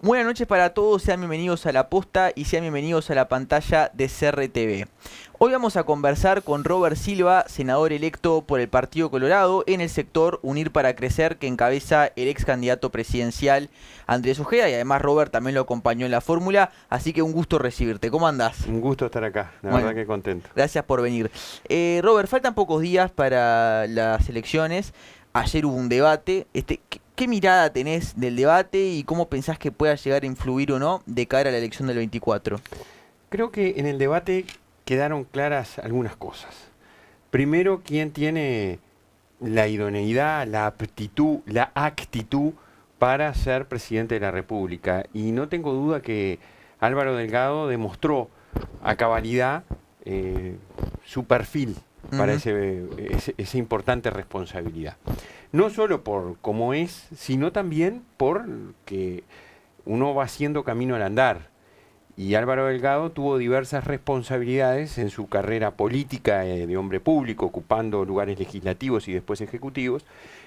Buenas noches para todos, sean bienvenidos a La Posta y sean bienvenidos a la pantalla de CRTV. Hoy vamos a conversar con Robert Silva, senador electo por el Partido Colorado en el sector Unir para Crecer, que encabeza el ex candidato presidencial Andrés Ojeda, y además Robert también lo acompañó en la fórmula, así que un gusto recibirte. ¿Cómo andás? Un gusto estar acá, la Bueno, verdad que contento. Gracias por venir. Robert, faltan pocos días para las elecciones. Ayer hubo un debate. ¿Qué mirada tenés del debate y cómo pensás que pueda llegar a influir o no de cara a la elección del 24? Creo que en el debate quedaron claras algunas cosas. Primero, quién tiene la idoneidad, la aptitud, la actitud para ser presidente de la República. Y no tengo duda que Álvaro Delgado demostró a cabalidad su perfil para esa importante responsabilidad. No solo por cómo es, sino también por que uno va haciendo camino al andar. Y Álvaro Delgado tuvo diversas responsabilidades en su carrera política de hombre público, ocupando lugares legislativos y después ejecutivos.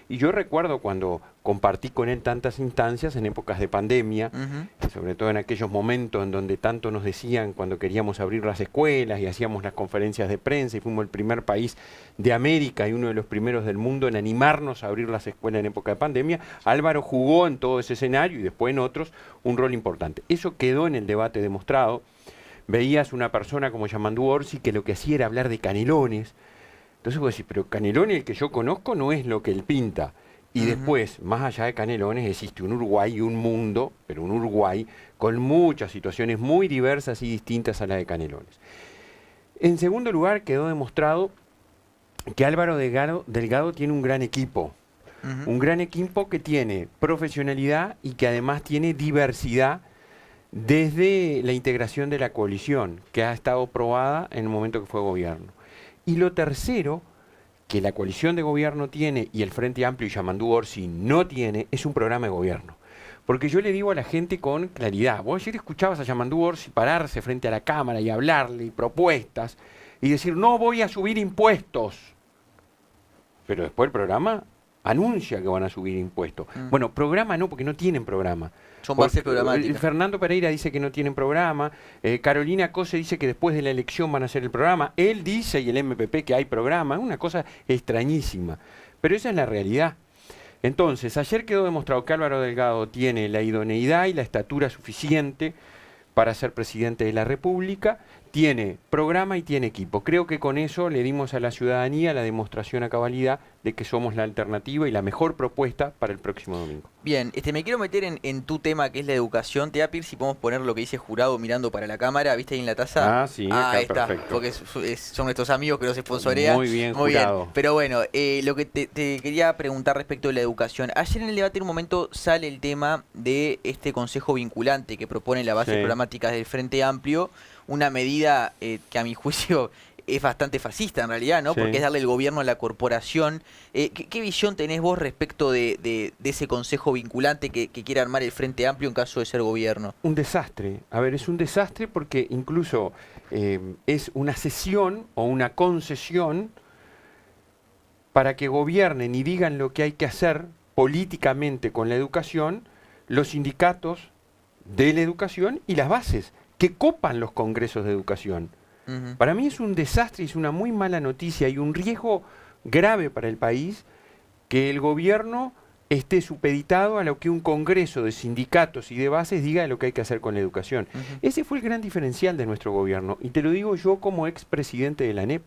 Y yo recuerdo cuando compartí con él tantas instancias en épocas de pandemia, sobre todo en aquellos momentos en donde tanto nos decían cuando queríamos abrir las escuelas y hacíamos las conferencias de prensa y fuimos el primer país de América y uno de los primeros del mundo en animarnos a abrir las escuelas en época de pandemia. Álvaro jugó en todo ese escenario y después en otros un rol importante. Eso quedó en el debate demostrado. Veías una persona como Yamandú Orsi que lo que hacía era hablar de Canelones. Entonces vos decís, pero Canelones, el que yo conozco, no es lo que él pinta. Y después, más allá de Canelones, existe un Uruguay y un mundo, pero un Uruguay con muchas situaciones muy diversas y distintas a las de Canelones. En segundo lugar, quedó demostrado que Álvaro Delgado tiene un gran equipo. Un gran equipo que tiene profesionalidad y que además tiene diversidad desde la integración de la coalición, que ha estado probada en el momento que fue gobierno. Y lo tercero, que la coalición de gobierno tiene y el Frente Amplio y Yamandú Orsi no tiene, es un programa de gobierno. Porque yo le digo a la gente con claridad, vos ayer escuchabas a Yamandú Orsi pararse frente a la Cámara y hablarle y propuestas y decir, no voy a subir impuestos. Pero después el programa anuncia que van a subir impuestos. Bueno, programa no, porque no tienen programa. Son bases programáticas. Fernando Pereira dice que no tienen programa, Carolina Cose dice que después de la elección van a hacer el programa, él dice y el MPP que hay programa, es una cosa extrañísima, pero esa es la realidad. Entonces, ayer quedó demostrado que Álvaro Delgado tiene la idoneidad y la estatura suficiente para ser presidente de la República, tiene programa y tiene equipo. Creo que con eso le dimos a la ciudadanía la demostración a cabalidad de que somos la alternativa y la mejor propuesta para el próximo domingo. Bien, me quiero meter en tu tema, que es la educación. Te voy a pedir si podemos poner lo que dice Jurado mirando para la cámara. ¿Viste ahí en la taza? Ah, sí, acá, ahí está, perfecto. porque son nuestros amigos que nos sponsorean. Muy bien, Muy Jurado. bien. Pero bueno, lo que te quería preguntar respecto de la educación. Ayer en el debate en un momento sale el tema de este consejo vinculante que propone la base programática del Frente Amplio, una medida que a mi juicio es bastante fascista en realidad, ¿no? Porque es darle el gobierno a la corporación. ¿Qué visión tenés vos respecto de ese consejo vinculante que quiere armar el Frente Amplio en caso de ser gobierno? Un desastre. A ver, es un desastre porque incluso es una cesión o una concesión para que gobiernen y digan lo que hay que hacer políticamente con la educación los sindicatos de la educación y las bases que copan los congresos de educación. Para mí es un desastre, es una muy mala noticia y un riesgo grave para el país que el gobierno esté supeditado a lo que un congreso de sindicatos y de bases diga de lo que hay que hacer con la educación. Ese fue el gran diferencial de nuestro gobierno y te lo digo yo como expresidente de la ANEP.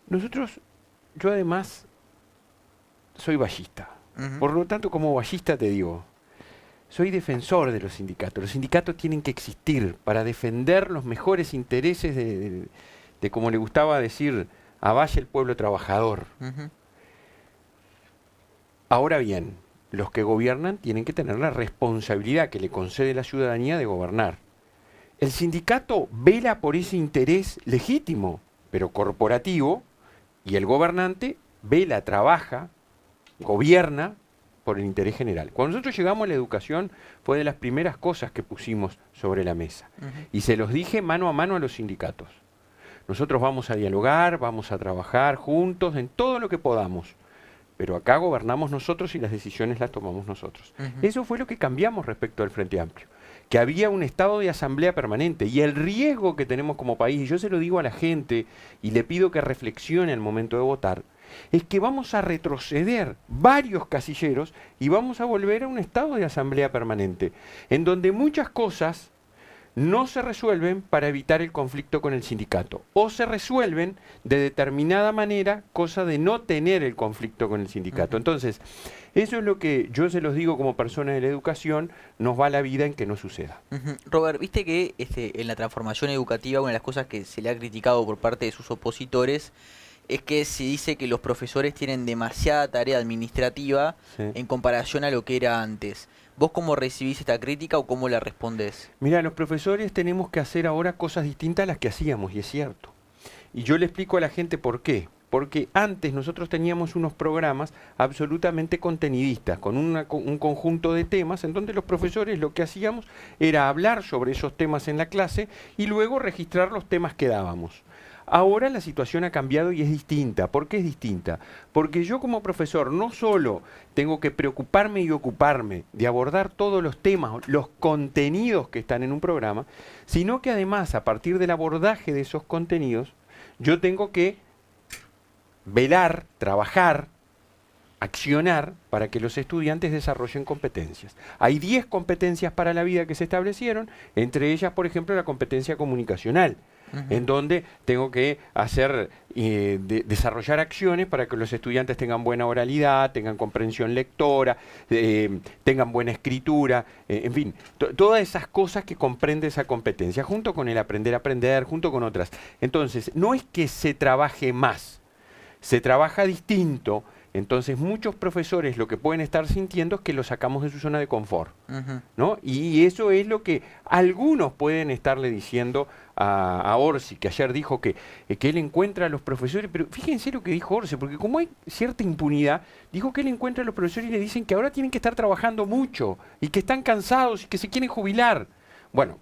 Yo además soy ballista, por lo tanto como ballista te digo, soy defensor de los sindicatos. Los sindicatos tienen que existir para defender los mejores intereses de como le gustaba decir a Valle, el pueblo trabajador. Ahora bien, los que gobiernan tienen que tener la responsabilidad que le concede la ciudadanía de gobernar. El sindicato vela por ese interés legítimo, pero corporativo, y el gobernante vela, trabaja, gobierna por el interés general. Cuando nosotros llegamos a la educación fue de las primeras cosas que pusimos sobre la mesa. Y se los dije mano a mano a los sindicatos. Nosotros vamos a dialogar, vamos a trabajar juntos en todo lo que podamos. pero acá gobernamos nosotros y las decisiones las tomamos nosotros. Eso fue lo que cambiamos respecto al Frente Amplio, que había un estado de asamblea permanente, y el riesgo que tenemos como país, y yo se lo digo a la gente y le pido que reflexione al momento de votar, es que vamos a retroceder varios casilleros y vamos a volver a un estado de asamblea permanente, en donde muchas cosas no se resuelven para evitar el conflicto con el sindicato, o se resuelven de determinada manera, cosa de no tener el conflicto con el sindicato. Entonces, eso es lo que yo se los digo como persona de la educación, nos va la vida en que no suceda. Robert, viste que en la transformación educativa una de las cosas que se le ha criticado por parte de sus opositores es que se dice que los profesores tienen demasiada tarea administrativa en comparación a lo que era antes. ¿Vos cómo recibís esta crítica o cómo la respondés? Mira, los profesores tenemos que hacer ahora cosas distintas a las que hacíamos, y es cierto. Y yo le explico a la gente por qué. Porque antes nosotros teníamos unos programas absolutamente contenidistas, con un conjunto de temas en donde los profesores lo que hacíamos era hablar sobre esos temas en la clase y luego registrar los temas que dábamos. Ahora la situación ha cambiado y es distinta. ¿Por qué es distinta? Porque yo como profesor no solo tengo que preocuparme y ocuparme de abordar todos los temas, los contenidos que están en un programa, sino que además a partir del abordaje de esos contenidos, yo tengo que velar, trabajar, accionar para que los estudiantes desarrollen competencias. Hay 10 competencias para la vida que se establecieron, entre ellas, por ejemplo, la competencia comunicacional, en donde tengo que desarrollar acciones para que los estudiantes tengan buena oralidad, tengan comprensión lectora, tengan buena escritura, en fin, todas esas cosas que comprende esa competencia, junto con el aprender a aprender, junto con otras. Entonces, no es que se trabaje más, se trabaja distinto. Entonces muchos profesores lo que pueden estar sintiendo es que lo sacamos de su zona de confort, ¿no? Y eso es lo que algunos pueden estarle diciendo a Orsi, que ayer dijo que él encuentra a los profesores, pero fíjense lo que dijo Orsi, porque como hay cierta impunidad, dijo que él encuentra a los profesores y le dicen que ahora tienen que estar trabajando mucho y que están cansados y que se quieren jubilar. Bueno,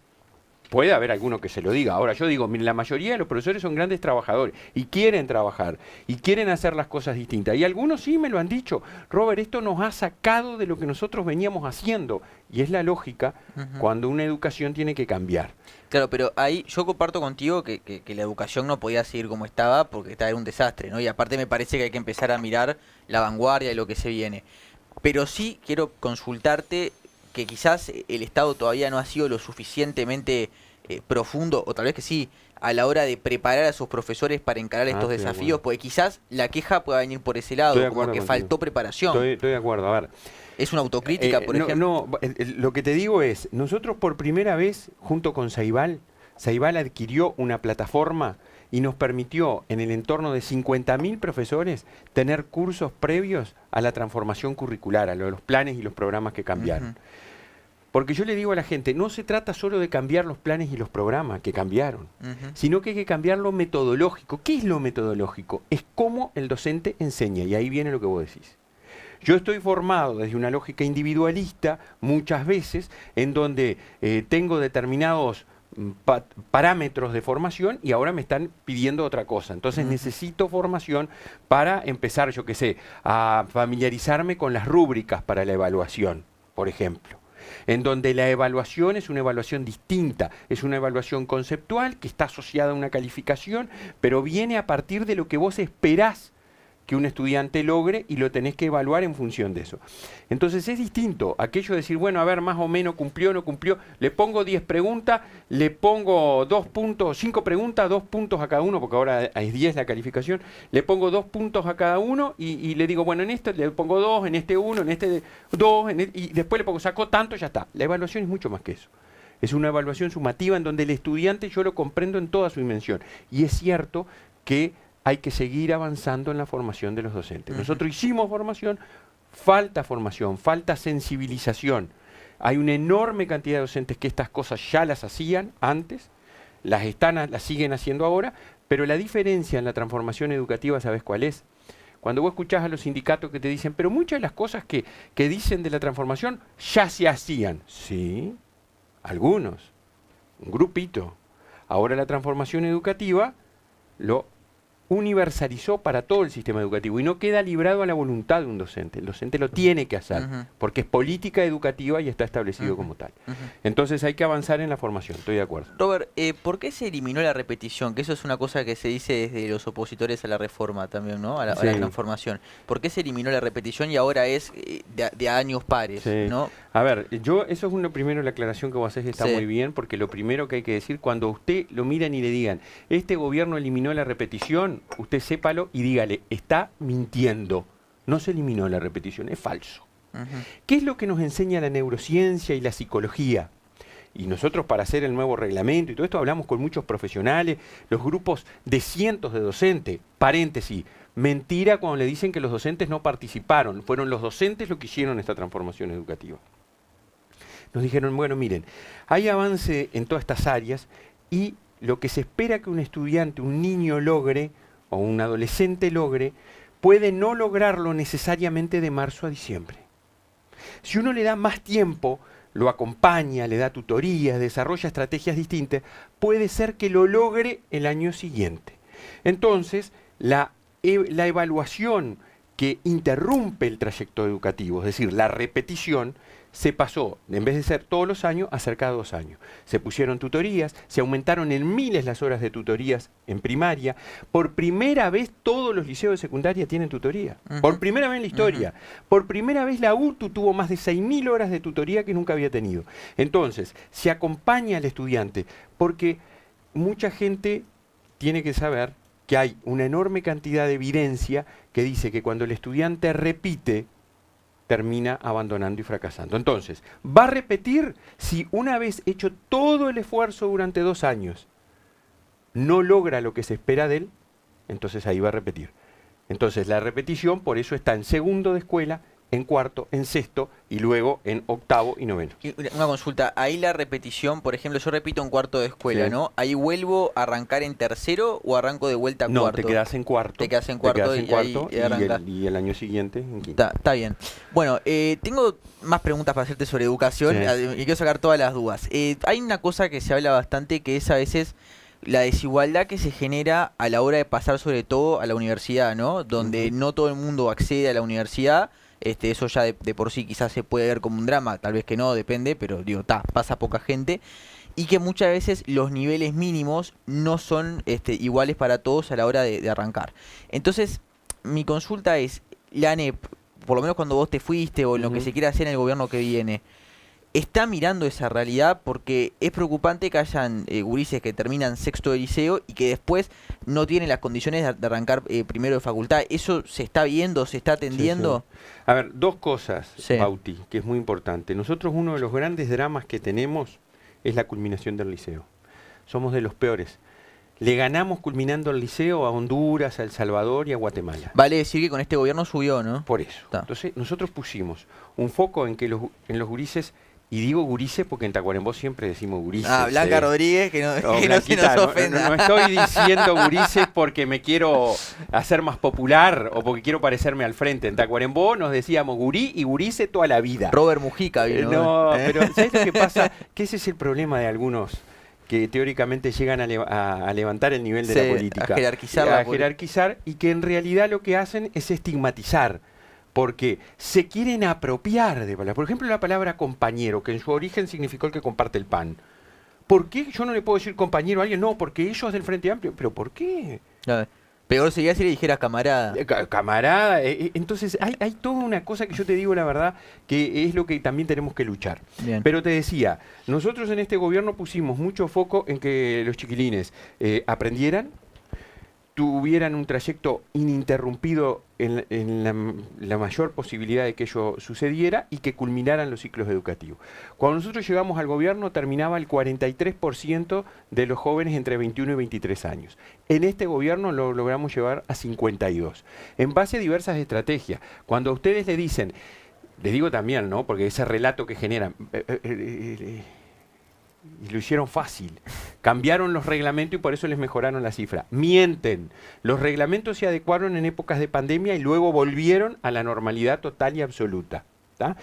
puede haber alguno que se lo diga. Ahora yo digo, mire, la mayoría de los profesores son grandes trabajadores y quieren trabajar y quieren hacer las cosas distintas. Y algunos sí me lo han dicho. Robert, esto nos ha sacado de lo que nosotros veníamos haciendo. Y es la lógica cuando una educación tiene que cambiar. Claro, pero ahí yo comparto contigo que la educación no podía seguir como estaba porque era un desastre, ¿no? Y aparte me parece que hay que empezar a mirar la vanguardia y lo que se viene. Pero sí quiero consultarte que quizás el Estado todavía no ha sido lo suficientemente profundo, o tal vez que sí, a la hora de preparar a sus profesores para encarar estos desafíos, porque quizás la queja pueda venir por ese lado, como que faltó preparación. Estoy de acuerdo, a ver. ¿Es una autocrítica, por ejemplo? No, lo que te digo es, nosotros por primera vez, junto con Ceibal adquirió una plataforma y nos permitió, en el entorno de 50.000 profesores, tener cursos previos a la transformación curricular, a los planes y los programas que cambiaron. Porque yo le digo a la gente, no se trata solo de cambiar los planes y los programas que cambiaron, sino que hay que cambiar lo metodológico. ¿Qué es lo metodológico? Es cómo el docente enseña, y ahí viene lo que vos decís. Yo estoy formado desde una lógica individualista, muchas veces, en donde tengo determinados parámetros de formación y ahora me están pidiendo otra cosa. Entonces necesito formación para empezar, yo qué sé, a familiarizarme con las rúbricas para la evaluación, por ejemplo. En donde la evaluación es una evaluación distinta, es una evaluación conceptual que está asociada a una calificación, pero viene a partir de lo que vos esperás que un estudiante logre y lo tenés que evaluar en función de eso. Entonces es distinto aquello de decir, bueno, a ver, más o menos cumplió, no cumplió, le pongo 10 preguntas, le pongo 5 preguntas, 2 puntos a cada uno, porque ahora es 10 la calificación, le pongo 2 puntos a cada uno y le digo, bueno, en este le pongo 2, en este 1, en este 2, y después le pongo, sacó tanto, ya está. La evaluación es mucho más que eso. Es una evaluación sumativa en donde el estudiante yo lo comprendo en toda su dimensión. Y es cierto que hay que seguir avanzando en la formación de los docentes. Nosotros hicimos formación, falta sensibilización. Hay una enorme cantidad de docentes que estas cosas ya las hacían antes, las siguen haciendo ahora, pero la diferencia en la transformación educativa, ¿sabes cuál es? Cuando vos escuchás a los sindicatos que te dicen, pero muchas de las cosas que dicen de la transformación ya se hacían. Sí, algunos, un grupito. Ahora la transformación educativa lo universalizó para todo el sistema educativo y no queda librado a la voluntad de un docente. El docente lo tiene que hacer, porque es política educativa y está establecido como tal. Entonces hay que avanzar en la formación, estoy de acuerdo. Robert, ¿por qué se eliminó la repetición? Que eso es una cosa que se dice desde los opositores a la reforma también, ¿no? A la transformación. ¿Por qué se eliminó la repetición y ahora es de años pares, ¿no? A ver, eso es primero la aclaración que vos haces, está muy bien, porque lo primero que hay que decir, cuando usted lo miran y le digan, este gobierno eliminó la repetición, usted sépalo y dígale, está mintiendo. No se eliminó la repetición, es falso. ¿Qué es lo que nos enseña la neurociencia y la psicología? Y nosotros para hacer el nuevo reglamento y todo esto hablamos con muchos profesionales, los grupos de cientos de docentes, paréntesis, mentira cuando le dicen que los docentes no participaron, fueron los docentes los que hicieron esta transformación educativa. Nos dijeron, bueno, miren, hay avance en todas estas áreas y lo que se espera que un estudiante, un niño logre, o un adolescente logre, puede no lograrlo necesariamente de marzo a diciembre. Si uno le da más tiempo, lo acompaña, le da tutorías, desarrolla estrategias distintas, puede ser que lo logre el año siguiente. Entonces, la evaluación que interrumpe el trayecto educativo, es decir, la repetición, se pasó, en vez de ser todos los años, a cerca de 2 años. Se pusieron tutorías, se aumentaron en miles las horas de tutorías en primaria. Por primera vez todos los liceos de secundaria tienen tutoría. Por primera vez en la historia. Por primera vez la UTU tuvo más de 6.000 horas de tutoría que nunca había tenido. Entonces, se acompaña al estudiante, porque mucha gente tiene que saber que hay una enorme cantidad de evidencia que dice que cuando el estudiante repite, termina abandonando y fracasando. Entonces, va a repetir si una vez hecho todo el esfuerzo durante 2 años, no logra lo que se espera de él, entonces ahí va a repetir. Entonces, la repetición, por eso está en segundo de escuela, en cuarto, en sexto y luego en octavo y noveno. Y una consulta, ahí la repetición, por ejemplo, yo repito en cuarto de escuela, ¿no? ¿Ahí vuelvo a arrancar en tercero o arranco de vuelta a cuarto? No, te quedas en cuarto. Te quedas en cuarto, y el año siguiente en quinto. Está bien. Bueno, tengo más preguntas para hacerte sobre educación y quiero sacar todas las dudas. Hay una cosa que se habla bastante que es a veces la desigualdad que se genera a la hora de pasar sobre todo a la universidad, ¿no? Donde no todo el mundo accede a la universidad. Eso ya de por sí quizás se puede ver como un drama, tal vez que no, depende, pero digo, pasa poca gente. Y que muchas veces los niveles mínimos no son iguales para todos a la hora de arrancar. Entonces, mi consulta es, la ANEP, por lo menos cuando vos te fuiste o en lo que se quiera hacer en el gobierno que viene, ¿está mirando esa realidad? Porque es preocupante que hayan gurises que terminan sexto de liceo y que después no tienen las condiciones de arrancar primero de facultad. ¿Eso se está viendo, se está atendiendo? Sí. A ver, 2 cosas, Bauti, que es muy importante. Nosotros uno de los grandes dramas que tenemos es la culminación del liceo. Somos de los peores. Le ganamos culminando el liceo a Honduras, a El Salvador y a Guatemala. Vale decir que con este gobierno subió, ¿no? Por eso. Entonces, nosotros pusimos un foco en que en los gurises. Y digo gurises porque en Tacuarembó siempre decimos gurises. Blanca Rodríguez, que no se nos ofenda. No estoy diciendo gurises porque me quiero hacer más popular o porque quiero parecerme al frente. En Tacuarembó nos decíamos gurí y gurice toda la vida. Robert Mujica vino. No, pero ¿sabes lo que pasa? Que ese es el problema de algunos que teóricamente llegan a levantar el nivel de la política. A jerarquizar y que en realidad lo que hacen es estigmatizar. Porque se quieren apropiar de palabras. Por ejemplo, la palabra compañero, que en su origen significó el que comparte el pan. ¿Por qué yo no le puedo decir compañero a alguien? No, porque ellos del Frente Amplio. ¿Pero por qué? Peor sería si le dijeras camarada. Camarada. Entonces, hay toda una cosa que yo te digo la verdad, que es lo que también tenemos que luchar. Bien. Pero te decía, nosotros en este gobierno pusimos mucho foco en que los chiquilines aprendieran, tuvieran un trayecto ininterrumpido en la mayor posibilidad de que ello sucediera y que culminaran los ciclos educativos. Cuando nosotros llegamos al gobierno terminaba el 43% de los jóvenes entre 21 y 23 años. En este gobierno lo logramos llevar a 52%, en base a diversas estrategias. Cuando a ustedes le dicen, les digo también, ¿no? Porque ese relato que generan... y lo hicieron fácil. Cambiaron los reglamentos y por eso les mejoraron la cifra. Mienten. Los reglamentos se adecuaron en épocas de pandemia y luego volvieron a la normalidad total y absoluta. ¿Tá?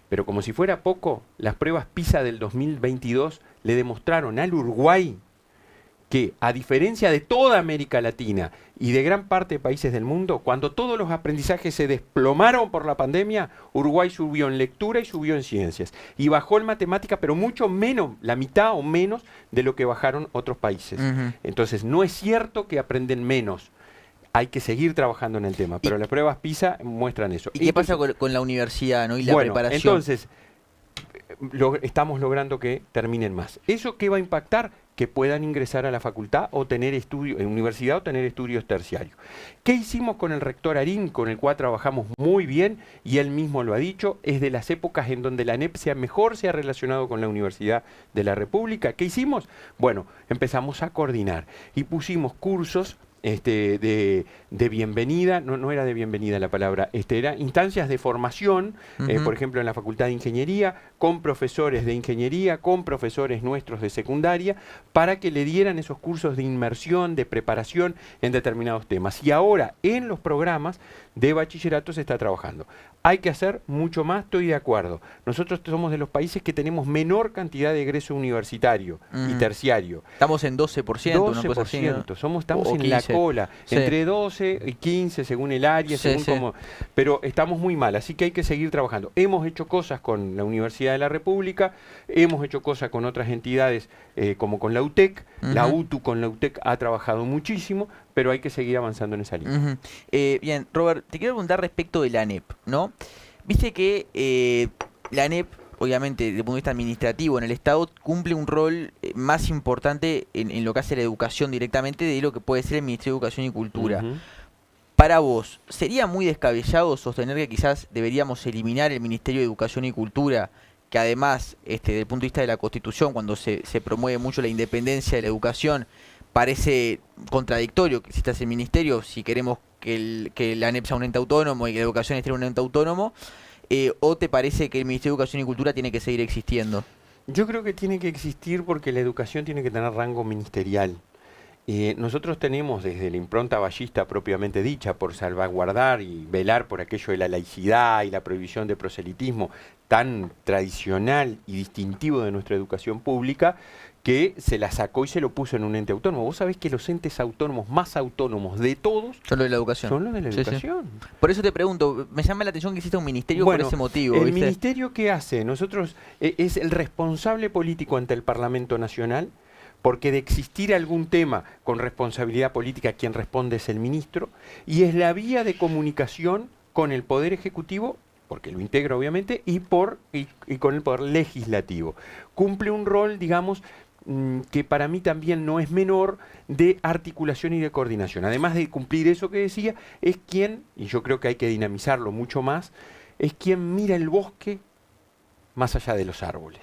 Pero como si fuera poco, las pruebas PISA del 2022 le demostraron al Uruguay que, a diferencia de toda América Latina y de gran parte de países del mundo, cuando todos los aprendizajes se desplomaron por la pandemia, Uruguay subió en lectura y subió en ciencias. Y bajó en matemática, pero mucho menos, la mitad o menos de lo que bajaron otros países. Entonces, no es cierto que aprenden menos. Hay que seguir trabajando en el tema, pero las pruebas PISA muestran eso. ¿Y qué pasa con la universidad, ¿no? Y la preparación? Entonces, estamos logrando que terminen más. ¿Eso qué va a impactar? Que puedan ingresar a la facultad o tener estudios, en universidad o tener estudios terciarios. ¿Qué hicimos con el rector Arín, con el cual trabajamos muy bien, y él mismo lo ha dicho? Es de las épocas en donde la ANEP mejor se ha relacionado con la Universidad de la República. ¿Qué hicimos? Bueno, empezamos a coordinar y pusimos cursos de bienvenida, no era de bienvenida la palabra, era instancias de formación, por ejemplo en la Facultad de Ingeniería, con profesores de ingeniería, con profesores nuestros de secundaria, para que le dieran esos cursos de inmersión, de preparación en determinados temas. Y ahora en los programas de bachillerato se está trabajando. Hay que hacer mucho más, estoy de acuerdo. Nosotros somos de los países que tenemos menor cantidad de egreso universitario y terciario. Estamos en 12%, una cosa así, ¿no? Estamos en la cola, entre 12 y 15 según el área, según cómo, pero estamos muy mal, así que hay que seguir trabajando. Hemos hecho cosas con la Universidad de la República, hemos hecho cosas con otras entidades como con la UTEC, la UTU con la UTEC ha trabajado muchísimo, pero hay que seguir avanzando en esa línea. Bien, Robert, te quiero preguntar respecto de la ANEP, ¿no? Viste que la ANEP, obviamente, desde el punto de vista administrativo en el Estado, cumple un rol más importante en lo que hace la educación directamente de lo que puede ser el Ministerio de Educación y Cultura. Para vos, ¿sería muy descabellado sostener que quizás deberíamos eliminar el Ministerio de Educación y Cultura, que además, desde el punto de vista de la Constitución, cuando se promueve mucho la independencia de la educación, parece contradictorio que exista ese ministerio si queremos que la ANEP sea un ente autónomo y que la educación esté en un ente autónomo? ¿O te parece que el Ministerio de Educación y Cultura tiene que seguir existiendo? Yo creo que tiene que existir porque la educación tiene que tener rango ministerial. Nosotros tenemos desde la impronta ballista propiamente dicha, por salvaguardar y velar por aquello de la laicidad y la prohibición de proselitismo tan tradicional y distintivo de nuestra educación pública, que se la sacó y se lo puso en un ente autónomo. Vos sabés que los entes autónomos más autónomos de todos son los de la educación. Son los de la educación. Sí. Por eso te pregunto, me llama la atención que exista un ministerio por ese motivo. El ministerio, ¿qué hace? Nosotros es el responsable político ante el Parlamento Nacional, porque de existir algún tema con responsabilidad política, quien responde es el ministro, y es la vía de comunicación con el Poder Ejecutivo, porque lo integra obviamente, y con el Poder Legislativo. Cumple un rol, digamos, que para mí también no es menor, de articulación y de coordinación. Además de cumplir eso que decía, es quien, y yo creo que hay que dinamizarlo mucho más, es quien mira el bosque más allá de los árboles.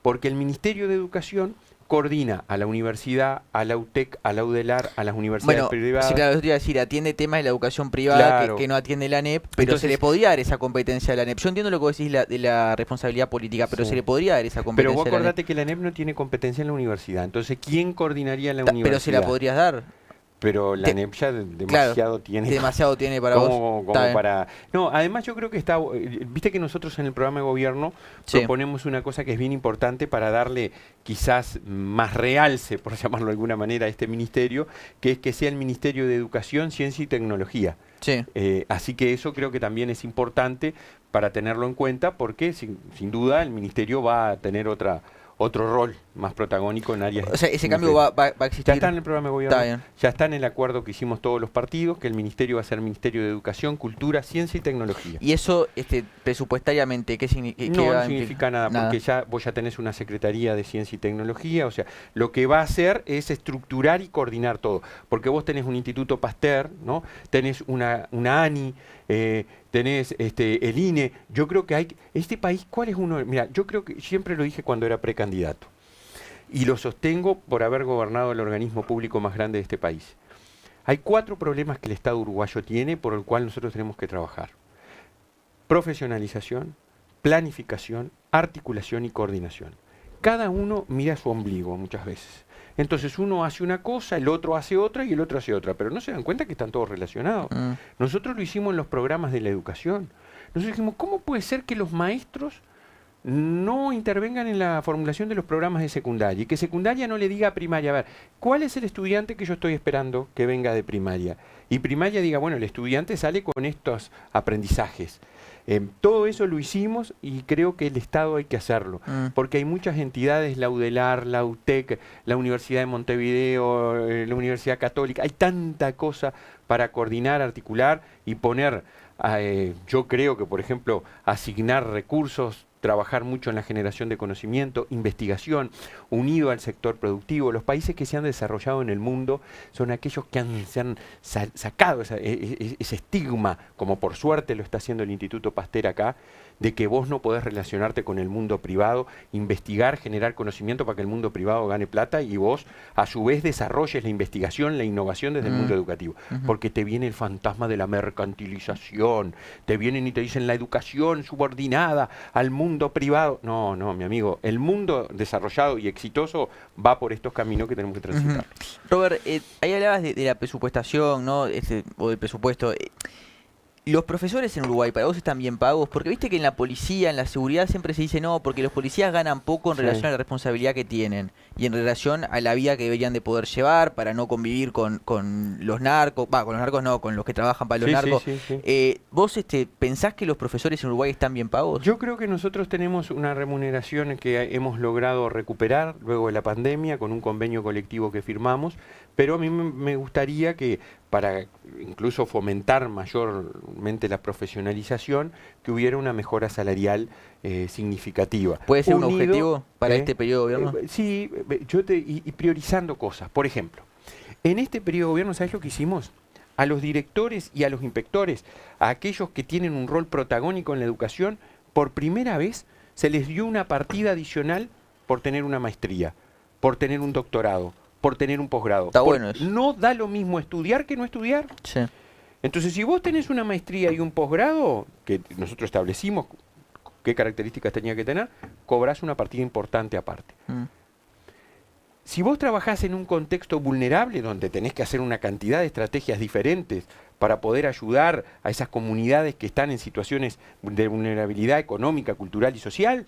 Porque el Ministerio de Educación coordina a la universidad, a la UTEC, a la UDELAR, a las universidades privadas. Sí, claro, yo te iba a decir, atiende temas de la educación privada, claro, que no atiende la ANEP, pero entonces, se le podría dar esa competencia a la ANEP. Yo entiendo lo que vos decís de la responsabilidad política, pero se le podría dar esa competencia. Pero vos acordate que la ANEP no tiene competencia en la universidad, entonces ¿quién coordinaría la universidad? Pero se la podrías dar. Pero la ANEP ya demasiado tiene. Demasiado tiene para vos. Como para. No, además yo creo que está. Viste que nosotros en el programa de gobierno proponemos una cosa que es bien importante para darle quizás más realce, por llamarlo de alguna manera, a este ministerio, que es que sea el Ministerio de Educación, Ciencia y Tecnología. Sí. Así que eso creo que también es importante para tenerlo en cuenta, porque sin duda el ministerio va a tener otro rol más protagónico en áreas. O sea, ese cambio va a existir. Ya está en el programa de gobierno, ya está en el acuerdo que hicimos todos los partidos, que el ministerio va a ser Ministerio de Educación, Cultura, Ciencia y Tecnología. ¿Y eso presupuestariamente qué significa? No significa nada, porque vos ya tenés una Secretaría de Ciencia y Tecnología, o sea, lo que va a hacer es estructurar y coordinar todo, porque vos tenés un Instituto Pasteur, ¿no? Tenés una ANI, tenés el INE. Yo creo que hay este país, ¿cuál es uno? Mira, yo creo que siempre lo dije cuando era precandidato y lo sostengo por haber gobernado el organismo público más grande de este país. Hay 4 problemas que el Estado uruguayo tiene por el cual nosotros tenemos que trabajar: profesionalización, planificación, articulación y coordinación. Cada uno mira su ombligo muchas veces. Entonces uno hace una cosa, el otro hace otra y el otro hace otra, pero no se dan cuenta que están todos relacionados. Nosotros lo hicimos en los programas de la educación. Nosotros dijimos, ¿cómo puede ser que los maestros no intervengan en la formulación de los programas de secundaria y que secundaria no le diga a primaria, a ver, ¿cuál es el estudiante que yo estoy esperando que venga de primaria? Y primaria diga, bueno, el estudiante sale con estos aprendizajes. Todo eso lo hicimos y creo que el Estado hay que hacerlo, porque hay muchas entidades, la UDELAR, la UTEC, la Universidad de Montevideo, la Universidad Católica, hay tanta cosa para coordinar, articular y poner, yo creo que por ejemplo asignar recursos, trabajar mucho en la generación de conocimiento, investigación, unido al sector productivo. Los países que se han desarrollado en el mundo son aquellos que se han sacado ese estigma, como por suerte lo está haciendo el Instituto Pasteur acá, de que vos no podés relacionarte con el mundo privado, investigar, generar conocimiento para que el mundo privado gane plata y vos a su vez desarrolles la investigación, la innovación desde el mundo educativo. Porque te viene el fantasma de la mercantilización, te vienen y te dicen la educación subordinada al mundo privado. No, no, mi amigo, el mundo desarrollado y exitoso va por estos caminos que tenemos que transitar. Robert, ahí hablabas de la presupuestación, ¿no? O del presupuesto. ¿Los profesores en Uruguay para vos están bien pagos? Porque viste que en la policía, en la seguridad siempre se dice no, porque los policías ganan poco en relación a la responsabilidad que tienen y en relación a la vida que deberían de poder llevar para no convivir con los narcos, con los narcos no, con los que trabajan para los narcos. ¿Vos pensás que los profesores en Uruguay están bien pagos? Yo creo que nosotros tenemos una remuneración que hemos logrado recuperar luego de la pandemia con un convenio colectivo que firmamos, pero a mí me gustaría que para incluso fomentar mayormente la profesionalización, que hubiera una mejora salarial significativa. ¿Puede ser un objetivo para este periodo de gobierno? Sí, y priorizando cosas. Por ejemplo, en este periodo de gobierno, ¿sabes lo que hicimos? A los directores y a los inspectores, a aquellos que tienen un rol protagónico en la educación, por primera vez se les dio una partida adicional por tener una maestría, por tener un doctorado, por tener un posgrado. Está bueno eso. No da lo mismo estudiar que no estudiar. Sí. Entonces, si vos tenés una maestría y un posgrado, que nosotros establecimos qué características tenía que tener, cobrás una partida importante aparte. Si vos trabajás en un contexto vulnerable, donde tenés que hacer una cantidad de estrategias diferentes para poder ayudar a esas comunidades que están en situaciones de vulnerabilidad económica, cultural y social,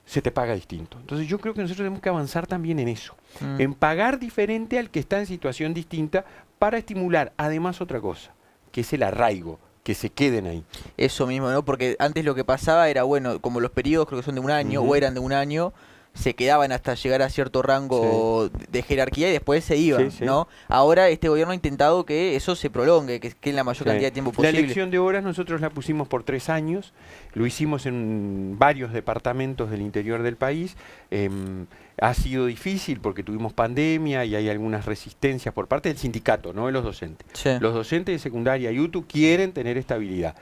se te paga distinto. Entonces yo creo que nosotros tenemos que avanzar también en eso, en pagar diferente al que está en situación distinta para estimular además otra cosa, que es el arraigo, que se queden ahí. Eso mismo, ¿no? Porque antes lo que pasaba era, bueno, como los periodos creo que son de un año o eran de un año, se quedaban hasta llegar a cierto rango de jerarquía y después se iban, ¿no? Ahora este gobierno ha intentado que eso se prolongue, que en la mayor cantidad de tiempo posible. La elección de horas nosotros la pusimos por 3 años, lo hicimos en varios departamentos del interior del país. Ha sido difícil porque tuvimos pandemia y hay algunas resistencias por parte del sindicato, no de los docentes. Los docentes de secundaria y UTU quieren tener estabilidad,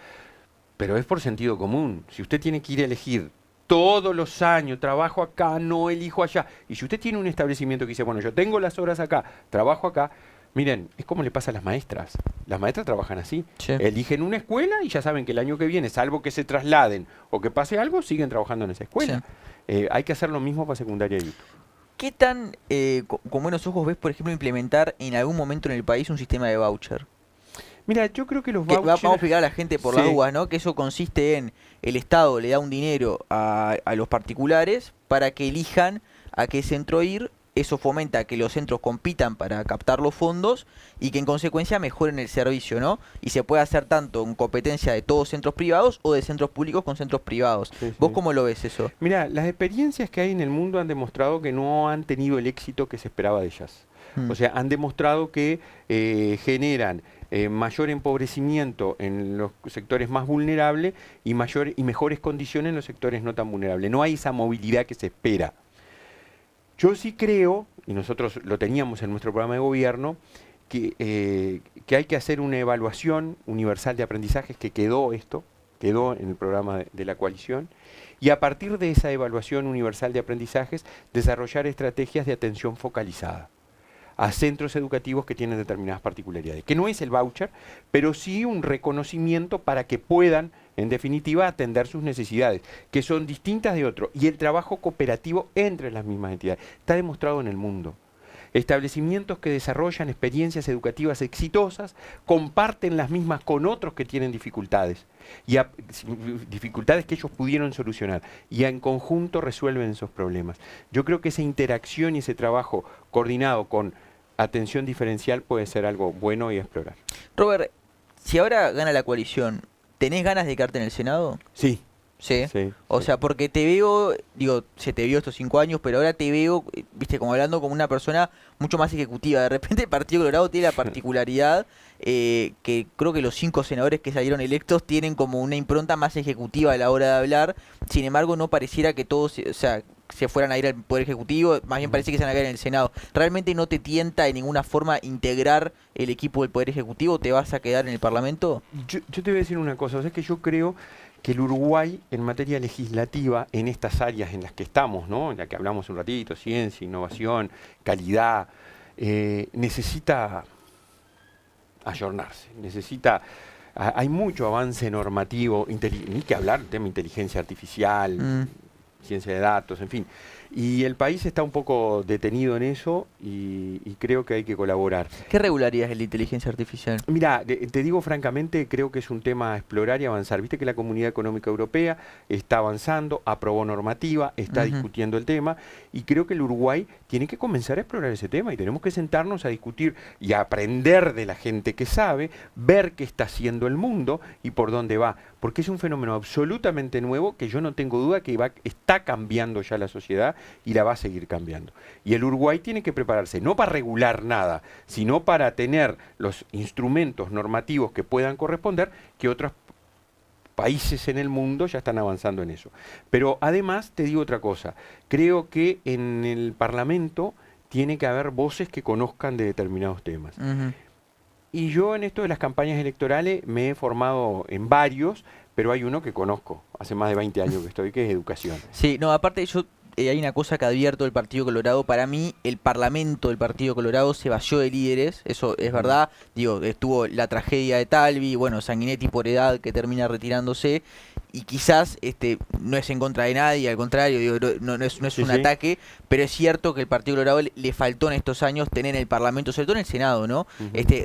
pero es por sentido común. Si usted tiene que ir a elegir todos los años, trabajo acá, no elijo allá. Y si usted tiene un establecimiento que dice, bueno, yo tengo las horas acá, trabajo acá, miren, es como le pasa a las maestras. Las maestras trabajan así. Eligen una escuela y ya saben que el año que viene, salvo que se trasladen o que pase algo, siguen trabajando en esa escuela. Hay que hacer lo mismo para secundaria y YouTube. ¿Qué tan con buenos ojos ves, por ejemplo, implementar en algún momento en el país un sistema de voucher? Mira, yo creo que los vouchers... Vamos a explicar a la gente por las dudas, ¿no? Que eso consiste en el Estado le da un dinero a los particulares para que elijan a qué centro ir. Eso fomenta que los centros compitan para captar los fondos y que en consecuencia mejoren el servicio, ¿no? Y se puede hacer tanto en competencia de todos centros privados o de centros públicos con centros privados. ¿Vos cómo lo ves eso? Mira, las experiencias que hay en el mundo han demostrado que no han tenido el éxito que se esperaba de ellas. O sea, han demostrado que generan mayor empobrecimiento en los sectores más vulnerables y mejores condiciones en los sectores no tan vulnerables. No hay esa movilidad que se espera. Yo sí creo, y nosotros lo teníamos en nuestro programa de gobierno, que hay que hacer una evaluación universal de aprendizajes, que quedó en el programa de la coalición, y a partir de esa evaluación universal de aprendizajes, desarrollar estrategias de atención focalizada a centros educativos que tienen determinadas particularidades, que no es el voucher, pero sí un reconocimiento para que puedan, en definitiva, atender sus necesidades, que son distintas de otros, y el trabajo cooperativo entre las mismas entidades. Está demostrado en el mundo establecimientos que desarrollan experiencias educativas exitosas, comparten las mismas con otros que tienen dificultades, dificultades que ellos pudieron solucionar, y en conjunto resuelven esos problemas. Yo creo que esa interacción y ese trabajo coordinado con atención diferencial puede ser algo bueno y a explorar. Robert, si ahora gana la coalición, ¿tenés ganas de quedarte en el Senado? Sí. Sí. Sí, O sí. sea, porque te veo, digo, se te vio estos 5 años, pero ahora te veo, viste, como hablando como una persona mucho más ejecutiva. De repente el Partido Colorado tiene la particularidad que creo que los 5 senadores que salieron electos tienen como una impronta más ejecutiva a la hora de hablar. Sin embargo, no pareciera que todos, o sea, se fueran a ir al Poder Ejecutivo, más bien parece que se van a quedar en el Senado. ¿Realmente no te tienta de ninguna forma integrar el equipo del Poder Ejecutivo? ¿Te vas a quedar en el Parlamento? Yo te voy a decir una cosa, o sea, es que yo creo que el Uruguay en materia legislativa, en estas áreas en las que estamos, ¿no?, en la que hablamos un ratito, ciencia, innovación, calidad, necesita ayornarse, hay mucho avance normativo, ni que hablar del tema de inteligencia artificial, ciencia de datos, en fin. Y el país está un poco detenido en eso y creo que hay que colaborar. ¿Qué regularías en la inteligencia artificial? Mira, te digo francamente, creo que es un tema a explorar y avanzar. Viste que la Comunidad Económica Europea está avanzando, aprobó normativa, está discutiendo el tema, y creo que el Uruguay tiene que comenzar a explorar ese tema y tenemos que sentarnos a discutir y a aprender de la gente que sabe, ver qué está haciendo el mundo y por dónde va, porque es un fenómeno absolutamente nuevo que yo no tengo duda que está cambiando ya la sociedad y la va a seguir cambiando. Y el Uruguay tiene que prepararse, no para regular nada, sino para tener los instrumentos normativos que puedan corresponder, que otros países en el mundo ya están avanzando en eso. Pero además te digo otra cosa, creo que en el Parlamento tiene que haber voces que conozcan de determinados temas. Y yo en esto de las campañas electorales me he formado en varios, pero hay uno que conozco, hace más de 20 años que estoy, que es educación. Sí, no, aparte yo hay una cosa que advierto del Partido Colorado. Para mí, el Parlamento del Partido Colorado se vació de líderes, eso es verdad. Digo, estuvo la tragedia de Talvi, bueno, Sanguinetti por edad que termina retirándose, y quizás no es en contra de nadie, al contrario, digo, no es un ataque, pero es cierto que el Partido Colorado le faltó en estos años tener en el Parlamento, sobre todo en el Senado, ¿no?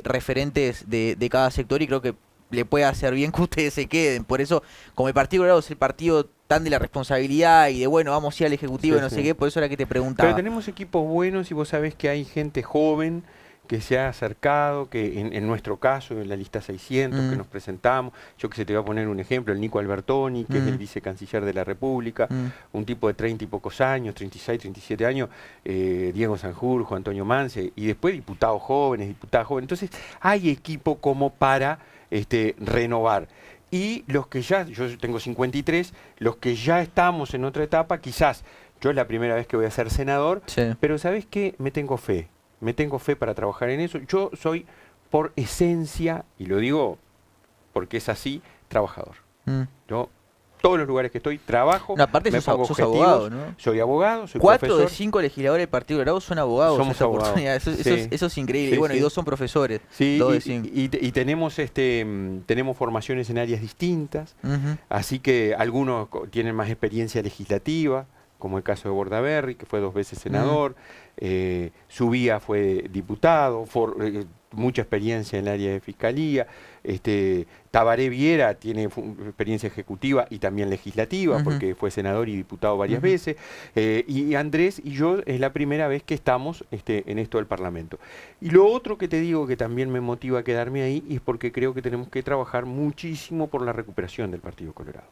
Referentes de cada sector, y creo que le puede hacer bien que ustedes se queden. Por eso, como el Partido Colorado es el partido tan de la responsabilidad y de, bueno, vamos a ir al Ejecutivo y no sé qué, por eso era que te preguntaba. Pero tenemos equipos buenos y vos sabés que hay gente joven que se ha acercado, que en nuestro caso, en la lista 600 que nos presentamos, yo que sé, te voy a poner un ejemplo, el Nico Albertoni, que es el vicecanciller de la República, un tipo de 30 y pocos años, 36, 37 años, Diego Sanjurjo, Antonio Mance, y después diputados jóvenes, diputadas jóvenes. Entonces, hay equipo como para renovar. Y los que ya, yo tengo 53, los que ya estamos en otra etapa, quizás yo es la primera vez que voy a ser senador, pero ¿sabés qué? Me tengo fe para trabajar en eso. Yo soy, por esencia, y lo digo porque es así, trabajador. Yo, todos los lugares que estoy, trabajo, no, aparte me pongo sos objetivos, abogado, ¿no? Soy abogado, soy 4 profesor. de 5 legisladores del Partido Colorado son abogados. Somos abogados. Eso es increíble. Y bueno, y 2 son profesores. Sí, 2 de 5. y tenemos formaciones en áreas distintas, así que algunos tienen más experiencia legislativa, como el caso de Bordaberry, que fue 2 veces senador, Subía fue diputado, mucha experiencia en el área de fiscalía, Tabaré Viera tiene experiencia ejecutiva y también legislativa, porque fue senador y diputado varias veces, y Andrés y yo es la primera vez que estamos en esto del Parlamento. Y lo otro que te digo que también me motiva a quedarme ahí es porque creo que tenemos que trabajar muchísimo por la recuperación del Partido Colorado,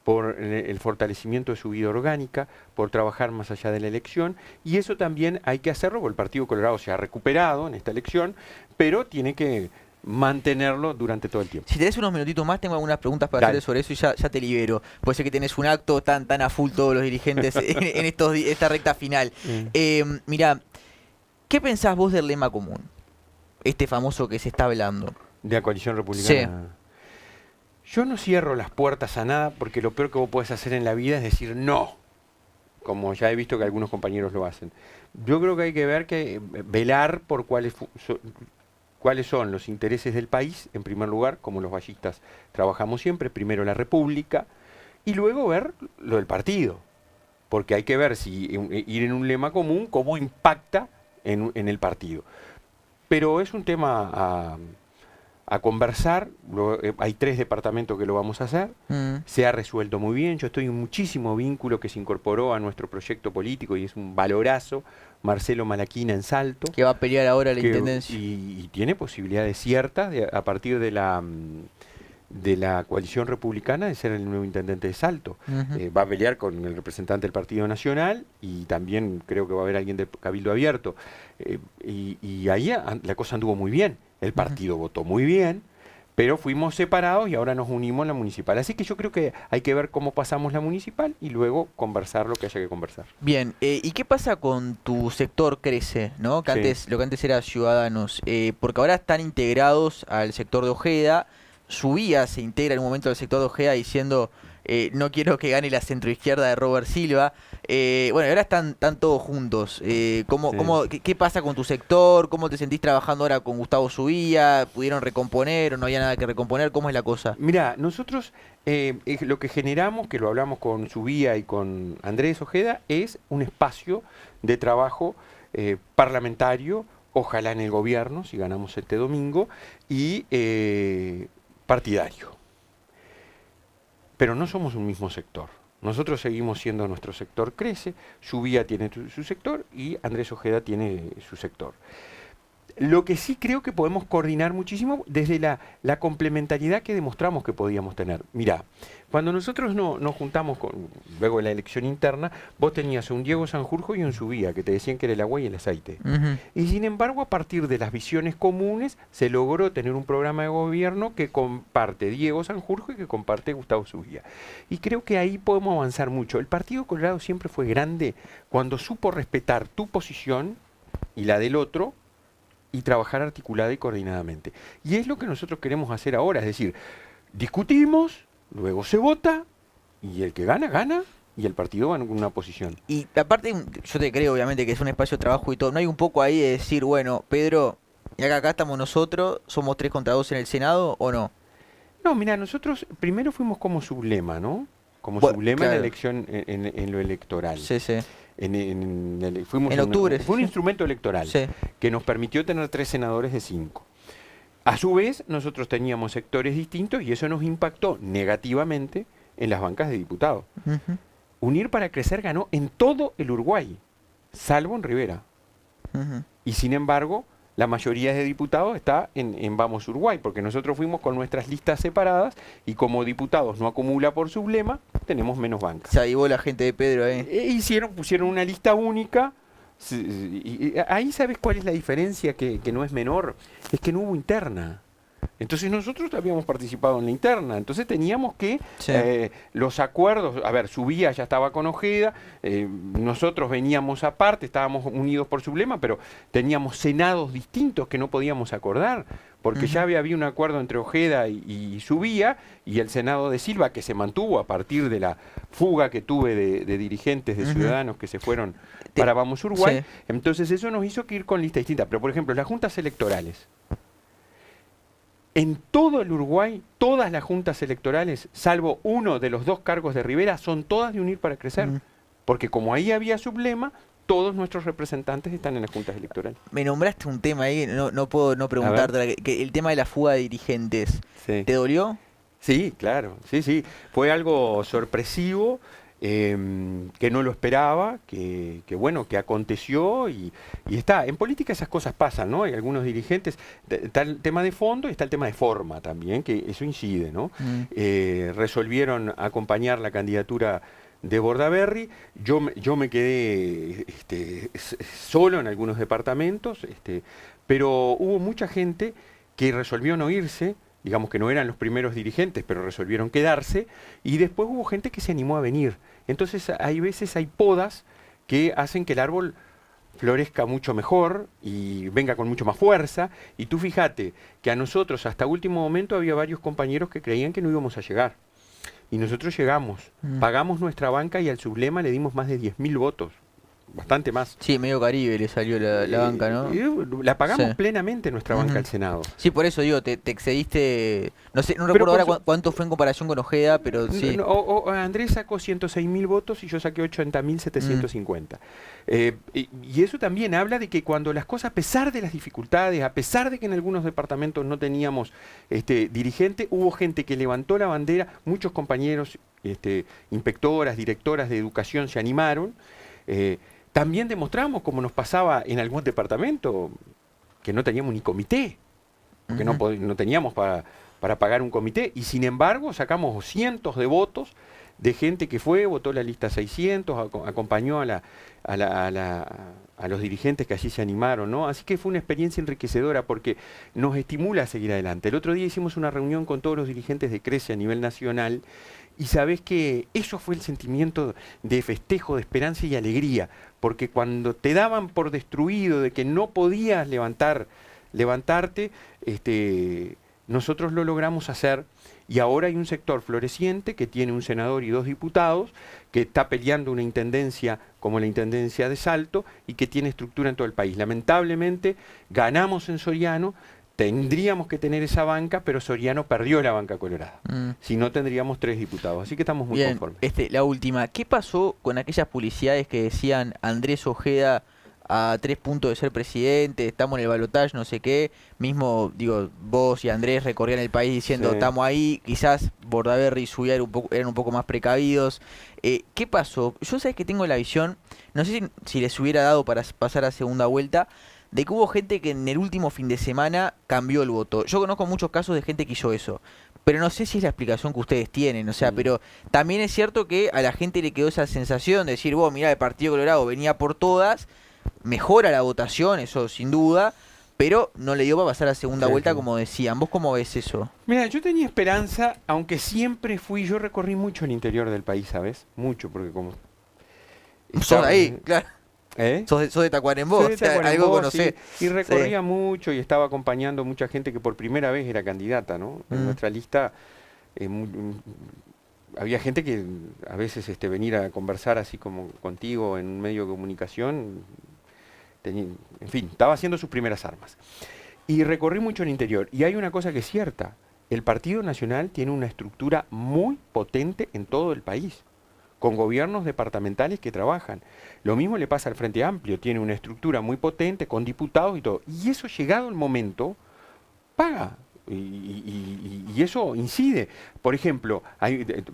por el fortalecimiento de su vida orgánica, por trabajar más allá de la elección, y eso también hay que hacerlo, porque el Partido Colorado se ha recuperado en esta elección, pero tiene que mantenerlo durante todo el tiempo. Si tenés unos minutitos más, tengo algunas preguntas para hacer sobre eso y ya te libero. Puede ser que tenés un acto tan a full todos los dirigentes en esta recta final. Mirá, ¿qué pensás vos del lema común? Este famoso que se está hablando. ¿De la coalición republicana? Sí. Yo no cierro las puertas a nada, porque lo peor que vos podés hacer en la vida es decir no, como ya he visto que algunos compañeros lo hacen. Yo creo que hay que velar por cuáles son los intereses del país, en primer lugar, como los vallistas trabajamos siempre, primero la República, y luego ver lo del partido, porque hay que ver si ir en un lema común, cómo impacta en el partido. Pero es un tema a conversar. Hay 3 departamentos que lo vamos a hacer. Se ha resuelto muy bien. Yo estoy en muchísimo vínculo que se incorporó a nuestro proyecto político y es un valorazo. Marcelo Malaquina en Salto. Que va a pelear ahora la intendencia. Y tiene posibilidades ciertas a partir de la coalición republicana de ser el nuevo intendente de Salto. Va a pelear con el representante del Partido Nacional y también creo que va a haber alguien del Cabildo Abierto. Y ahí la cosa anduvo muy bien. El partido votó muy bien, pero fuimos separados y ahora nos unimos en la municipal. Así que yo creo que hay que ver cómo pasamos la municipal y luego conversar lo que haya que conversar. Bien, ¿y qué pasa con tu sector Crece, ¿no? Que antes, lo que antes era Ciudadanos? Porque ahora están integrados al sector de Ojeda. Subía se integra en un momento al sector de Ojeda diciendo no quiero que gane la centroizquierda de Robert Silva. Bueno, ahora están todos juntos. ¿Qué pasa con tu sector? ¿Cómo te sentís trabajando ahora con Gustavo Subía? ¿Pudieron recomponer o no había nada que recomponer? ¿Cómo es la cosa? Mira, nosotros lo que generamos, que lo hablamos con Subía y con Andrés Ojeda, es un espacio de trabajo parlamentario, ojalá en el gobierno, si ganamos este domingo, y partidario. Pero no somos un mismo sector. Nosotros seguimos siendo nuestro sector Crece, Subía tiene su sector y Andrés Ojeda tiene su sector. Lo que sí creo que podemos coordinar muchísimo desde la complementariedad que demostramos que podíamos tener. Mirá, cuando nosotros nos juntamos luego de la elección interna, vos tenías un Diego Sanjurjo y un Subía, que te decían que era el agua y el aceite. Y sin embargo, a partir de las visiones comunes, se logró tener un programa de gobierno que comparte Diego Sanjurjo y que comparte Gustavo Subía. Y creo que ahí podemos avanzar mucho. El Partido Colorado siempre fue grande cuando supo respetar tu posición y la del otro, y trabajar articulada y coordinadamente. Y es lo que nosotros queremos hacer ahora, es decir, discutimos, luego se vota, y el que gana, gana, y el partido va en una posición. Y aparte, yo te creo obviamente que es un espacio de trabajo y todo, ¿no hay un poco ahí de decir, bueno, Pedro, y acá estamos nosotros, somos 3 contra 2 en el Senado, o no? No, mira, nosotros primero fuimos como sublema, ¿no? Como sublema claro. En la elección, en lo electoral. Sí, sí. Fuimos en octubre. Fue un instrumento electoral que nos permitió tener 3 senadores de 5. A su vez, nosotros teníamos sectores distintos y eso nos impactó negativamente en las bancas de diputados. Unir para Crecer ganó en todo el Uruguay, salvo en Rivera. Y sin embargo, la mayoría de diputados está en Vamos Uruguay, porque nosotros fuimos con nuestras listas separadas y como diputados no acumula por sublema, tenemos menos bancas. Se avivó la gente de Pedro ahí. Pusieron una lista única. Y ahí sabes cuál es la diferencia, que no es menor, es que no hubo interna. Entonces nosotros habíamos participado en la interna, entonces teníamos que los acuerdos, a ver, Subía ya estaba con Ojeda, nosotros veníamos aparte, estábamos unidos por sublema, pero teníamos senados distintos que no podíamos acordar, porque ya había un acuerdo entre Ojeda y Subía, y el senado de Silva, que se mantuvo a partir de la fuga que tuve de dirigentes de Ciudadanos que se fueron para Vamos Uruguay, entonces eso nos hizo que ir con listas distintas. Pero por ejemplo, las juntas electorales. En todo el Uruguay, todas las juntas electorales, salvo uno de los 2 cargos de Rivera, son todas de Unir para Crecer. Porque como ahí había sublema, todos nuestros representantes están en las juntas electorales. Me nombraste un tema ahí, no puedo no preguntarte, el tema de la fuga de dirigentes. ¿Te dolió? Sí, claro, sí. Fue algo sorpresivo. Que no lo esperaba, que bueno, que aconteció y está. En política esas cosas pasan, ¿no? Hay algunos dirigentes, está el tema de fondo y está el tema de forma también, que eso incide, ¿no? Resolvieron acompañar la candidatura de Bordaberry, yo me quedé solo en algunos departamentos, pero hubo mucha gente que resolvió no irse, digamos que no eran los primeros dirigentes, pero resolvieron quedarse, y después hubo gente que se animó a venir. Entonces hay veces hay podas que hacen que el árbol florezca mucho mejor y venga con mucho más fuerza, y tú fíjate que a nosotros hasta último momento había varios compañeros que creían que no íbamos a llegar, y nosotros llegamos, pagamos nuestra banca y al sublema le dimos más de 10.000 votos, bastante más. Sí, medio Caribe le salió la banca, ¿no? La pagamos Sí. plenamente nuestra banca al Senado. Sí, por eso digo, te excediste, no sé, no recuerdo ahora cuánto fue en comparación con Ojeda, pero sí. Andrés sacó 106.000 votos y yo saqué 80.750. Y eso también habla de que cuando las cosas, a pesar de las dificultades, a pesar de que en algunos departamentos no teníamos dirigente, hubo gente que levantó la bandera, muchos compañeros, inspectoras, directoras de educación se animaron. También demostramos, como nos pasaba en algún departamento, que no teníamos ni comité, porque no teníamos para pagar un comité, y sin embargo sacamos cientos de votos de gente que votó la lista 600, acompañó a los dirigentes que allí se animaron, ¿no? Así que fue una experiencia enriquecedora porque nos estimula a seguir adelante. El otro día hicimos una reunión con todos los dirigentes de CRECE a nivel nacional, y sabés que eso fue el sentimiento de festejo, de esperanza y alegría, porque cuando te daban por destruido de que no podías levantarte, nosotros lo logramos hacer, y ahora hay un sector floreciente que tiene un senador y 2 diputados, que está peleando una intendencia como la Intendencia de Salto y que tiene estructura en todo el país. Lamentablemente ganamos en Soriano. Tendríamos que tener esa banca, pero Soriano perdió la banca colorada. Si no, tendríamos 3 diputados. Así que estamos muy conformes. La última, ¿qué pasó con aquellas publicidades que decían Andrés Ojeda a 3 puntos de ser presidente, estamos en el balotaje, no sé qué? Mismo, digo, vos y Andrés recorrían el país diciendo, estamos ahí, quizás Bordaberry y Zubiá eran un poco más precavidos. ¿Qué pasó? Yo sabés que tengo la visión, no sé si les hubiera dado para pasar a segunda vuelta, de que hubo gente que en el último fin de semana cambió el voto. Yo conozco muchos casos de gente que hizo eso, pero no sé si es la explicación que ustedes tienen, o sea, pero también es cierto que a la gente le quedó esa sensación de decir, vos, mirá, el Partido Colorado venía por todas, mejora la votación, eso sin duda, pero no le dio para pasar a segunda vuelta, como decían. ¿Vos cómo ves eso? Mira, yo tenía esperanza, aunque siempre yo recorrí mucho el interior del país, ¿sabes? Mucho, porque como... Sos de ahí, claro. Sos de Tacuarembó, Soy de Tacuarembó, algo conocés. Sí, y recorría mucho y estaba acompañando mucha gente que por primera vez era candidata, ¿no? En nuestra lista había gente que a veces venir a conversar así como contigo en un medio de comunicación, en fin, estaba haciendo sus primeras armas. Y recorrí mucho el interior. Y hay una cosa que es cierta, el Partido Nacional tiene una estructura muy potente en todo el país, con gobiernos departamentales que trabajan. Lo mismo le pasa al Frente Amplio, tiene una estructura muy potente, con diputados y todo. Y eso, llegado el momento, paga. Y eso incide. Por ejemplo,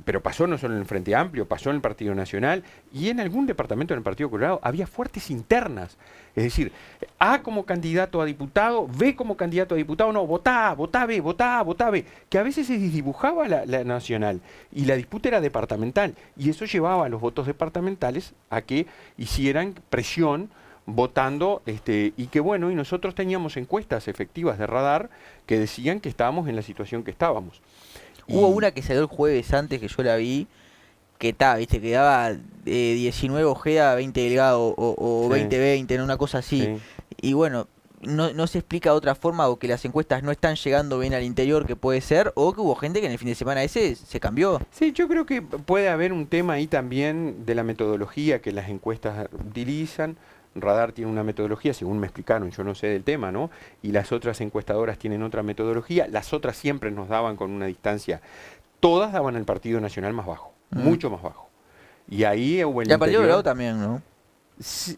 pero pasó no solo en el Frente Amplio, pasó en el Partido Nacional, y en algún departamento del Partido Colorado había fuertes internas. Es decir, A como candidato a diputado, B como candidato a diputado, no, votá B, votá B, que a veces se desdibujaba la nacional, y la disputa era departamental, y eso llevaba a los votos departamentales a que hicieran presión votando, y que bueno, y nosotros teníamos encuestas efectivas de Radar que decían que estábamos en la situación que estábamos. Hubo una que salió el jueves antes, que yo la vi, que viste, que daba 19 Ojeda, 20 Delgado, o 20-20, ¿no? Una cosa así. Sí. Y bueno, no se explica de otra forma, o que las encuestas no están llegando bien al interior, que puede ser, o que hubo gente que en el fin de semana ese se cambió. Sí, yo creo que puede haber un tema ahí también de la metodología que las encuestas utilizan. Radar tiene una metodología, según me explicaron, yo no sé del tema, ¿no? Y las otras encuestadoras tienen otra metodología. Las otras siempre nos daban con una distancia. Todas daban al Partido Nacional más bajo, mucho más bajo. Y ahí hubo el Partido Colorado también, ¿no? Sí,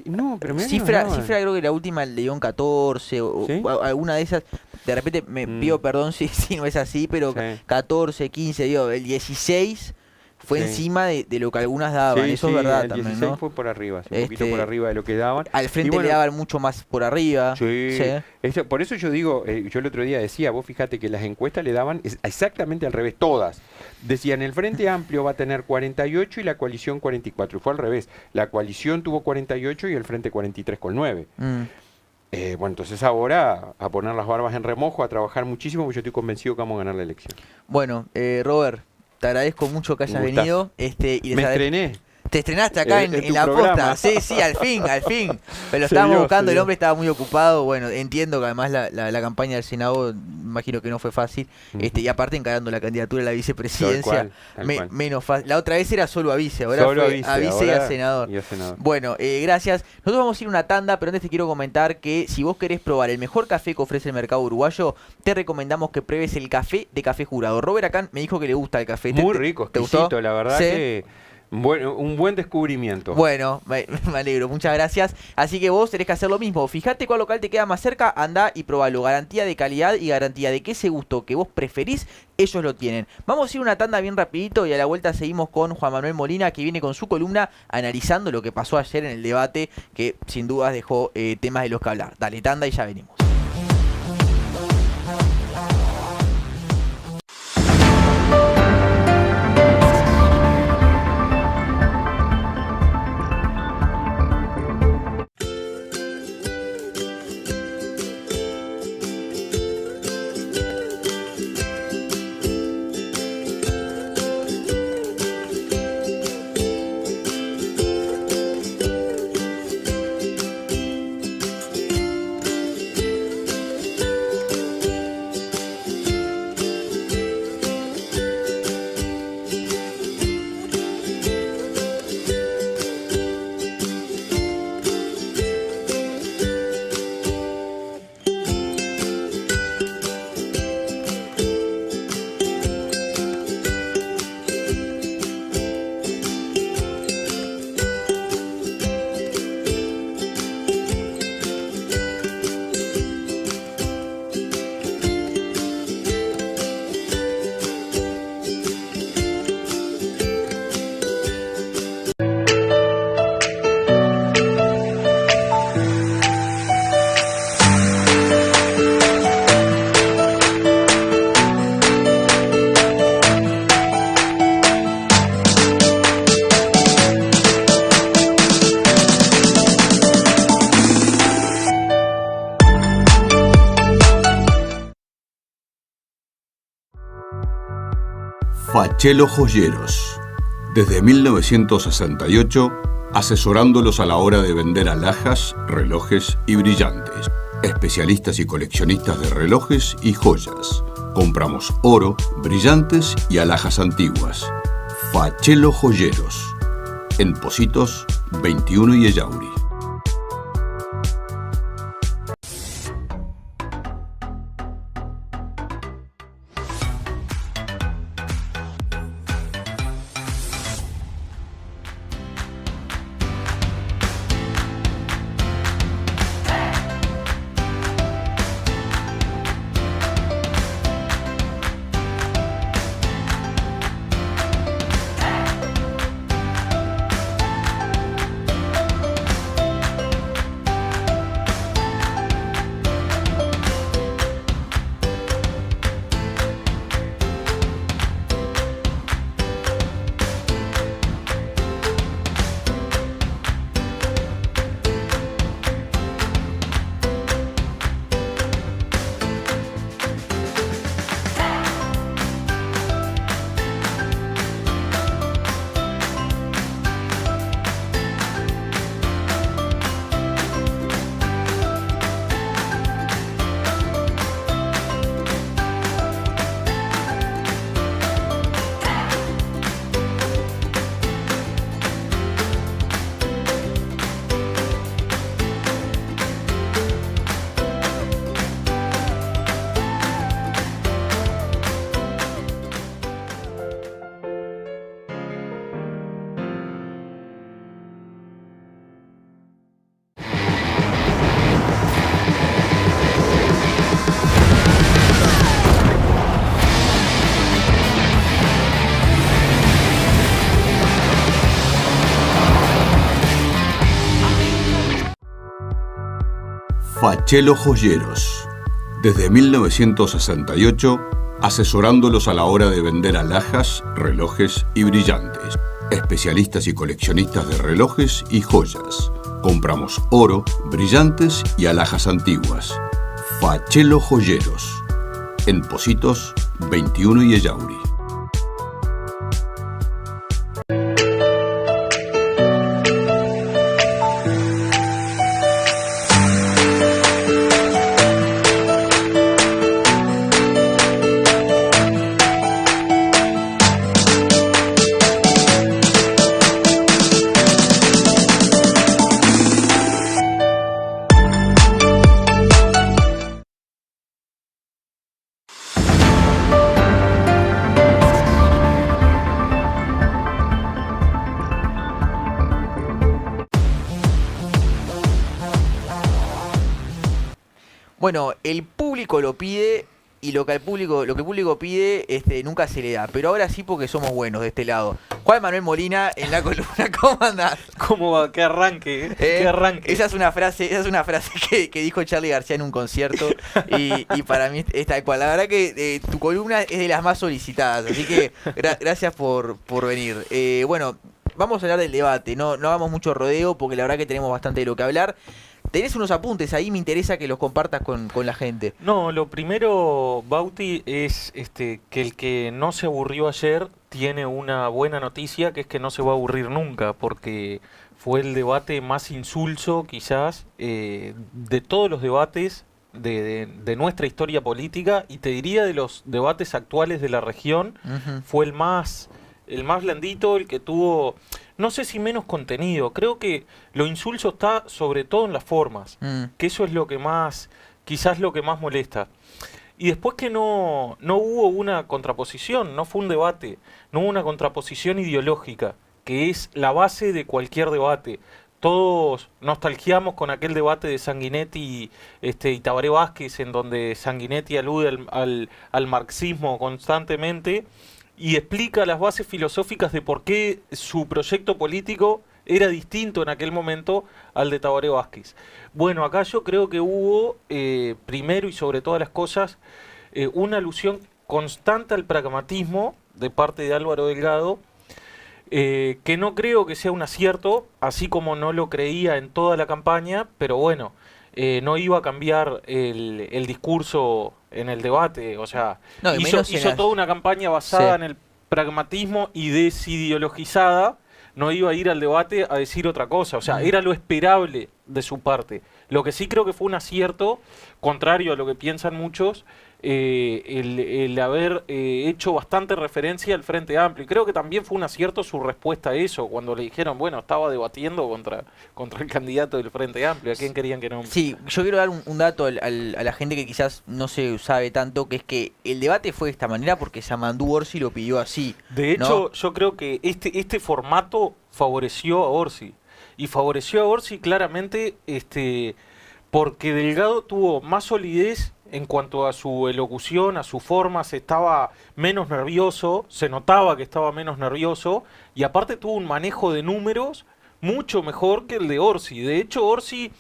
no, pero cifra creo que la última le dio un 14 o alguna de esas. De repente me pido perdón si no es así, pero 14, 15, digo, el 16 fue encima de lo que algunas daban, eso es verdad el también, 16 ¿no? fue por arriba, un poquito por arriba de lo que daban. Al frente le daban mucho más por arriba. Por eso yo digo, yo el otro día decía, vos fíjate que las encuestas le daban exactamente al revés, todas. Decían, el Frente Amplio va a tener 48 y la coalición 44, y fue al revés. La coalición tuvo 48 y el Frente 43,9. Bueno, entonces ahora a poner las barbas en remojo, a trabajar muchísimo, porque yo estoy convencido que vamos a ganar la elección. Bueno, Robert, te agradezco mucho que hayas venido. Me estrené. Te estrenaste acá en la posta. Sí, al fin. Pero lo estábamos buscando, el hombre estaba muy ocupado. Bueno, entiendo que además la campaña del Senado imagino que no fue fácil, y aparte encarando la candidatura a la vicepresidencia, Tal cual. menos fácil. La otra vez era solo a vice, ahora Solo fue a vice y a senador. Bueno, gracias. Nosotros vamos a ir a una tanda, pero antes te quiero comentar que si vos querés probar el mejor café que ofrece el mercado uruguayo, te recomendamos que pruebes el café de Café Jurado. Robert acá me dijo que le gusta el café. Muy rico, exquisito, la verdad. ¿Sí? Que bueno, un buen descubrimiento. Bueno, me alegro, muchas gracias. Así que vos tenés que hacer lo mismo. Fíjate cuál local te queda más cerca, andá y probalo. Garantía de calidad y garantía de que ese gusto que vos preferís, ellos lo tienen. Vamos a ir a una tanda bien rapidito y a la vuelta seguimos con Juan Manuel Molina, que viene con su columna analizando lo que pasó ayer en el debate, que sin dudas dejó temas de los que hablar. Dale, tanda y ya venimos. Fachelo Joyeros. Desde 1968, asesorándolos a la hora de vender alhajas, relojes y brillantes. Especialistas y coleccionistas de relojes y joyas. Compramos oro, brillantes y alhajas antiguas. Fachelo Joyeros. En Pocitos, 21 y Ellauri. Fachelo Joyeros. Desde 1968, asesorándolos a la hora de vender alhajas, relojes y brillantes. Especialistas y coleccionistas de relojes y joyas. Compramos oro, brillantes y alhajas antiguas. Fachelo Joyeros. En Pocitos, 21 y Ellauri. Bueno, el público lo pide y lo que el público pide nunca se le da. Pero ahora sí porque somos buenos de este lado. Juan Manuel Molina en la columna, ¿cómo andás? ¿Cómo va? ¡Qué arranque! ¡Qué arranque! Esa es una frase que dijo Charly García en un concierto y para mí es tal cual. La verdad que tu columna es de las más solicitadas, así que gracias por venir. Bueno, vamos a hablar del debate, no hagamos mucho rodeo porque la verdad que tenemos bastante de lo que hablar. Tenés unos apuntes ahí, me interesa que los compartas con la gente. No, lo primero, Bauti, es que el que no se aburrió ayer tiene una buena noticia, que es que no se va a aburrir nunca, porque fue el debate más insulso, quizás, de todos los debates de nuestra historia política, y te diría de los debates actuales de la región. Fue el más blandito, el que tuvo, no sé si menos contenido. Creo que lo insulso está sobre todo en las formas, que eso es lo que más, quizás lo que más molesta. Y después que no hubo una contraposición, no fue un debate, no hubo una contraposición ideológica, que es la base de cualquier debate. Todos nostalgiamos con aquel debate de Sanguinetti y Tabaré Vázquez, en donde Sanguinetti alude al marxismo constantemente y explica las bases filosóficas de por qué su proyecto político era distinto en aquel momento al de Tabaré Vázquez. Bueno, acá yo creo que hubo, primero y sobre todas las cosas, una alusión constante al pragmatismo de parte de Álvaro Delgado, que no creo que sea un acierto, así como no lo creía en toda la campaña, pero bueno, no iba a cambiar el discurso en el debate. O sea, hizo toda una campaña basada en el pragmatismo y desideologizada. No iba a ir al debate a decir otra cosa. O sea, era lo esperable de su parte. Lo que sí creo que fue un acierto, contrario a lo que piensan muchos, el haber hecho bastante referencia al Frente Amplio. Y creo que también fue un acierto su respuesta a eso, cuando le dijeron, bueno, estaba debatiendo contra el candidato del Frente Amplio. ¿A quién querían que no? Sí, yo quiero dar un dato a la gente que quizás no se sabe tanto, que es que el debate fue de esta manera porque Yamandú Orsi lo pidió así. De hecho, yo creo que este formato favoreció a Orsi. Y favoreció a Orsi claramente porque Delgado tuvo más solidez en cuanto a su elocución, a su forma, estaba menos nervioso, se notaba que estaba menos nervioso, y aparte tuvo un manejo de números mucho mejor que el de Orsi. De hecho, Orsi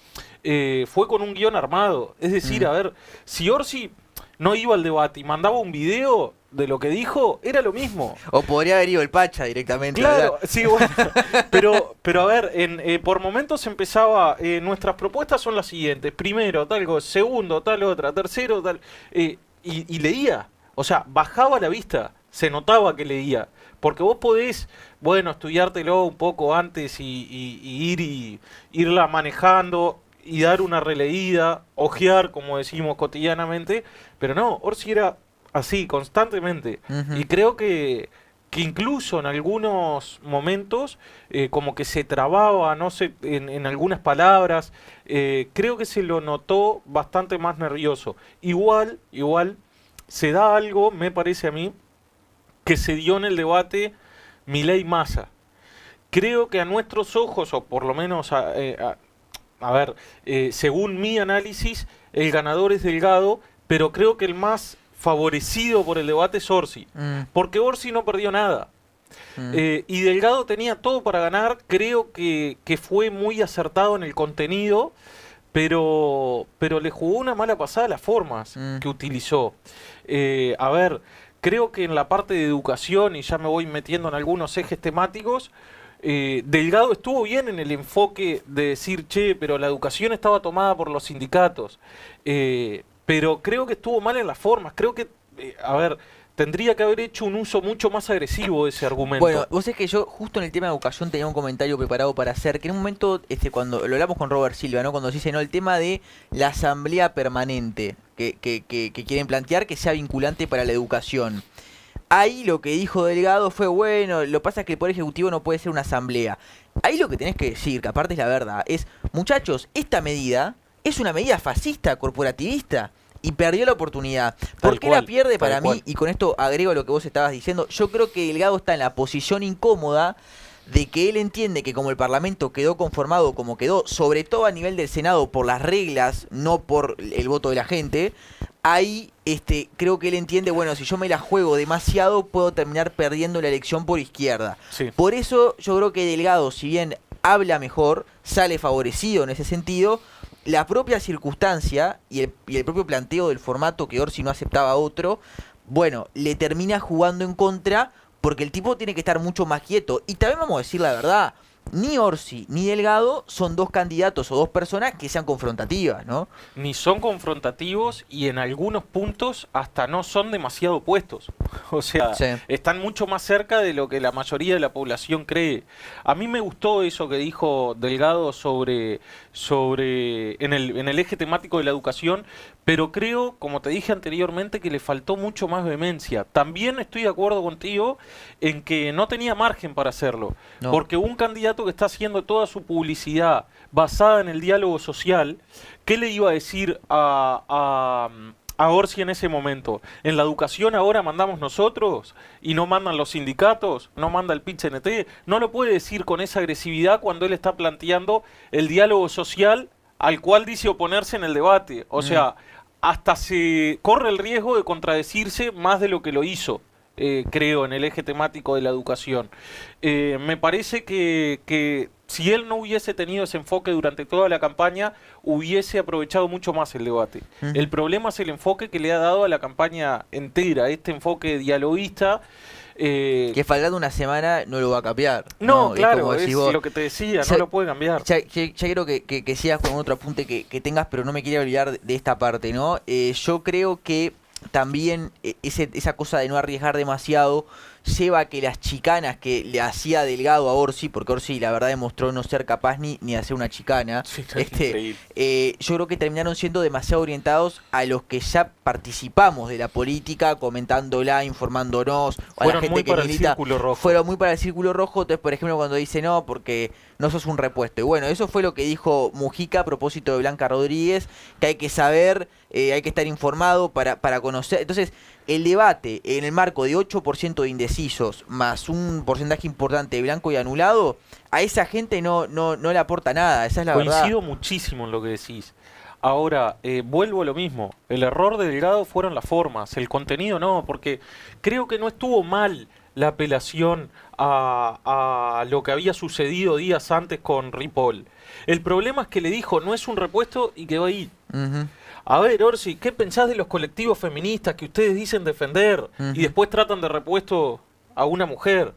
fue con un guión armado. Es decir, a ver, si Orsi no iba al debate y mandaba un video de lo que dijo, era lo mismo. O podría haber ido el Pacha directamente. Claro, sí, bueno. Pero a ver, por momentos empezaba, nuestras propuestas son las siguientes. Primero, tal cosa, segundo, tal otra, tercero, tal. Y leía. O sea, bajaba la vista. Se notaba que leía. Porque vos podés, bueno, estudiártelo un poco antes y irla manejando y dar una releída, ojear, como decimos cotidianamente. Pero no, Orsi era así, constantemente. Y creo que incluso en algunos momentos como que se trababa, no sé, en algunas palabras. Creo que se lo notó bastante más nervioso. Igual se da algo, me parece a mí, que se dio en el debate Milei-Massa. Creo que a nuestros ojos, o por lo menos a ver, según mi análisis, el ganador es Delgado, pero creo que el más favorecido por el debate es Orsi, porque Orsi no perdió nada. Y Delgado tenía todo para ganar. Creo que fue muy acertado en el contenido, pero le jugó una mala pasada las formas que utilizó. A ver, creo que en la parte de educación, y ya me voy metiendo en algunos ejes temáticos, Delgado estuvo bien en el enfoque de decir, che, pero la educación estaba tomada por los sindicatos. Pero creo que estuvo mal en las formas. Creo que, a ver, tendría que haber hecho un uso mucho más agresivo de ese argumento. Bueno, vos sabés que yo justo en el tema de educación tenía un comentario preparado para hacer, que en un momento, cuando lo hablamos con Robert Silva, ¿no? Cuando se dice, ¿no? El tema de la asamblea permanente que quieren plantear que sea vinculante para la educación. Ahí lo que dijo Delgado fue, bueno, lo que pasa es que el Poder Ejecutivo no puede ser una asamblea. Ahí lo que tenés que decir, que aparte es la verdad, es, muchachos, esta medida es una medida fascista, corporativista, y perdió la oportunidad. ¿Por qué la pierde para mí? Y con esto agrego lo que vos estabas diciendo. Yo creo que Delgado está en la posición incómoda de que él entiende que como el Parlamento quedó conformado como quedó, sobre todo a nivel del Senado por las reglas, no por el voto de la gente, ahí creo que él entiende, bueno, si yo me la juego demasiado, puedo terminar perdiendo la elección por izquierda. Sí. Por eso yo creo que Delgado, si bien habla mejor, sale favorecido en ese sentido, la propia circunstancia y el propio planteo del formato que Orsi no aceptaba otro, bueno, le termina jugando en contra porque el tipo tiene que estar mucho más quieto. Y también vamos a decir la verdad, ni Orsi ni Delgado son dos candidatos o dos personas que sean confrontativas, ¿no? Ni son confrontativos y en algunos puntos hasta no son demasiado opuestos. O sea, Sí. están mucho más cerca de lo que la mayoría de la población cree. A mí me gustó eso que dijo Delgado sobre en el eje temático de la educación, pero creo, como te dije anteriormente, que le faltó mucho más vehemencia. También estoy de acuerdo contigo en que no tenía margen para hacerlo, No. porque un candidato que está haciendo toda su publicidad basada en el diálogo social, ¿qué le iba a decir a Orsi en ese momento? En la educación ahora mandamos nosotros y no mandan los sindicatos, no manda el PIT-CNT. No lo puede decir con esa agresividad cuando él está planteando el diálogo social al cual dice oponerse en el debate. O sea, hasta se corre el riesgo de contradecirse más de lo que lo hizo. Creo, en el eje temático de la educación. Me parece que si él no hubiese tenido ese enfoque durante toda la campaña, hubiese aprovechado mucho más el debate. El problema es el enfoque que le ha dado a la campaña entera, este enfoque dialoguista. Que faltando una semana no lo va a cambiar. No, claro, como es decís vos. lo que te decía, Ya- no lo puede cambiar. Ya quiero que sigas con otro apunte que tengas, pero no me quería olvidar de esta parte, ¿no? Yo creo que también esa cosa de no arriesgar demasiado lleva a que las chicanas que le hacía Delgado a Orsi, porque Orsi la verdad demostró no ser capaz ni de hacer una chicana, Sí, increíble. yo creo que terminaron siendo demasiado orientados a los que ya participamos de la política, comentándola, informándonos, o a la Fueron gente muy que para el milita, círculo rojo. fueron muy para el círculo rojo. Entonces, por ejemplo, cuando dice no, porque no sos un repuesto. Y bueno, eso fue lo que dijo Mujica a propósito de Blanca Rodríguez, que hay que saber, hay que estar informado para conocer. Entonces, el debate en el marco de 8% de indecisos más un porcentaje importante de blanco y anulado, a esa gente no le aporta nada, esa es la verdad. Coincido muchísimo en lo que decís. Ahora, vuelvo a lo mismo. El error de Delgado fueron las formas, el contenido no, porque creo que no estuvo mal la apelación a lo que había sucedido días antes con Ripoll. El problema es que le dijo, no es un repuesto y quedó ahí. Ujú. A ver, Orsi, ¿qué pensás de los colectivos feministas que ustedes dicen defender y después tratan de repuesto a una mujer?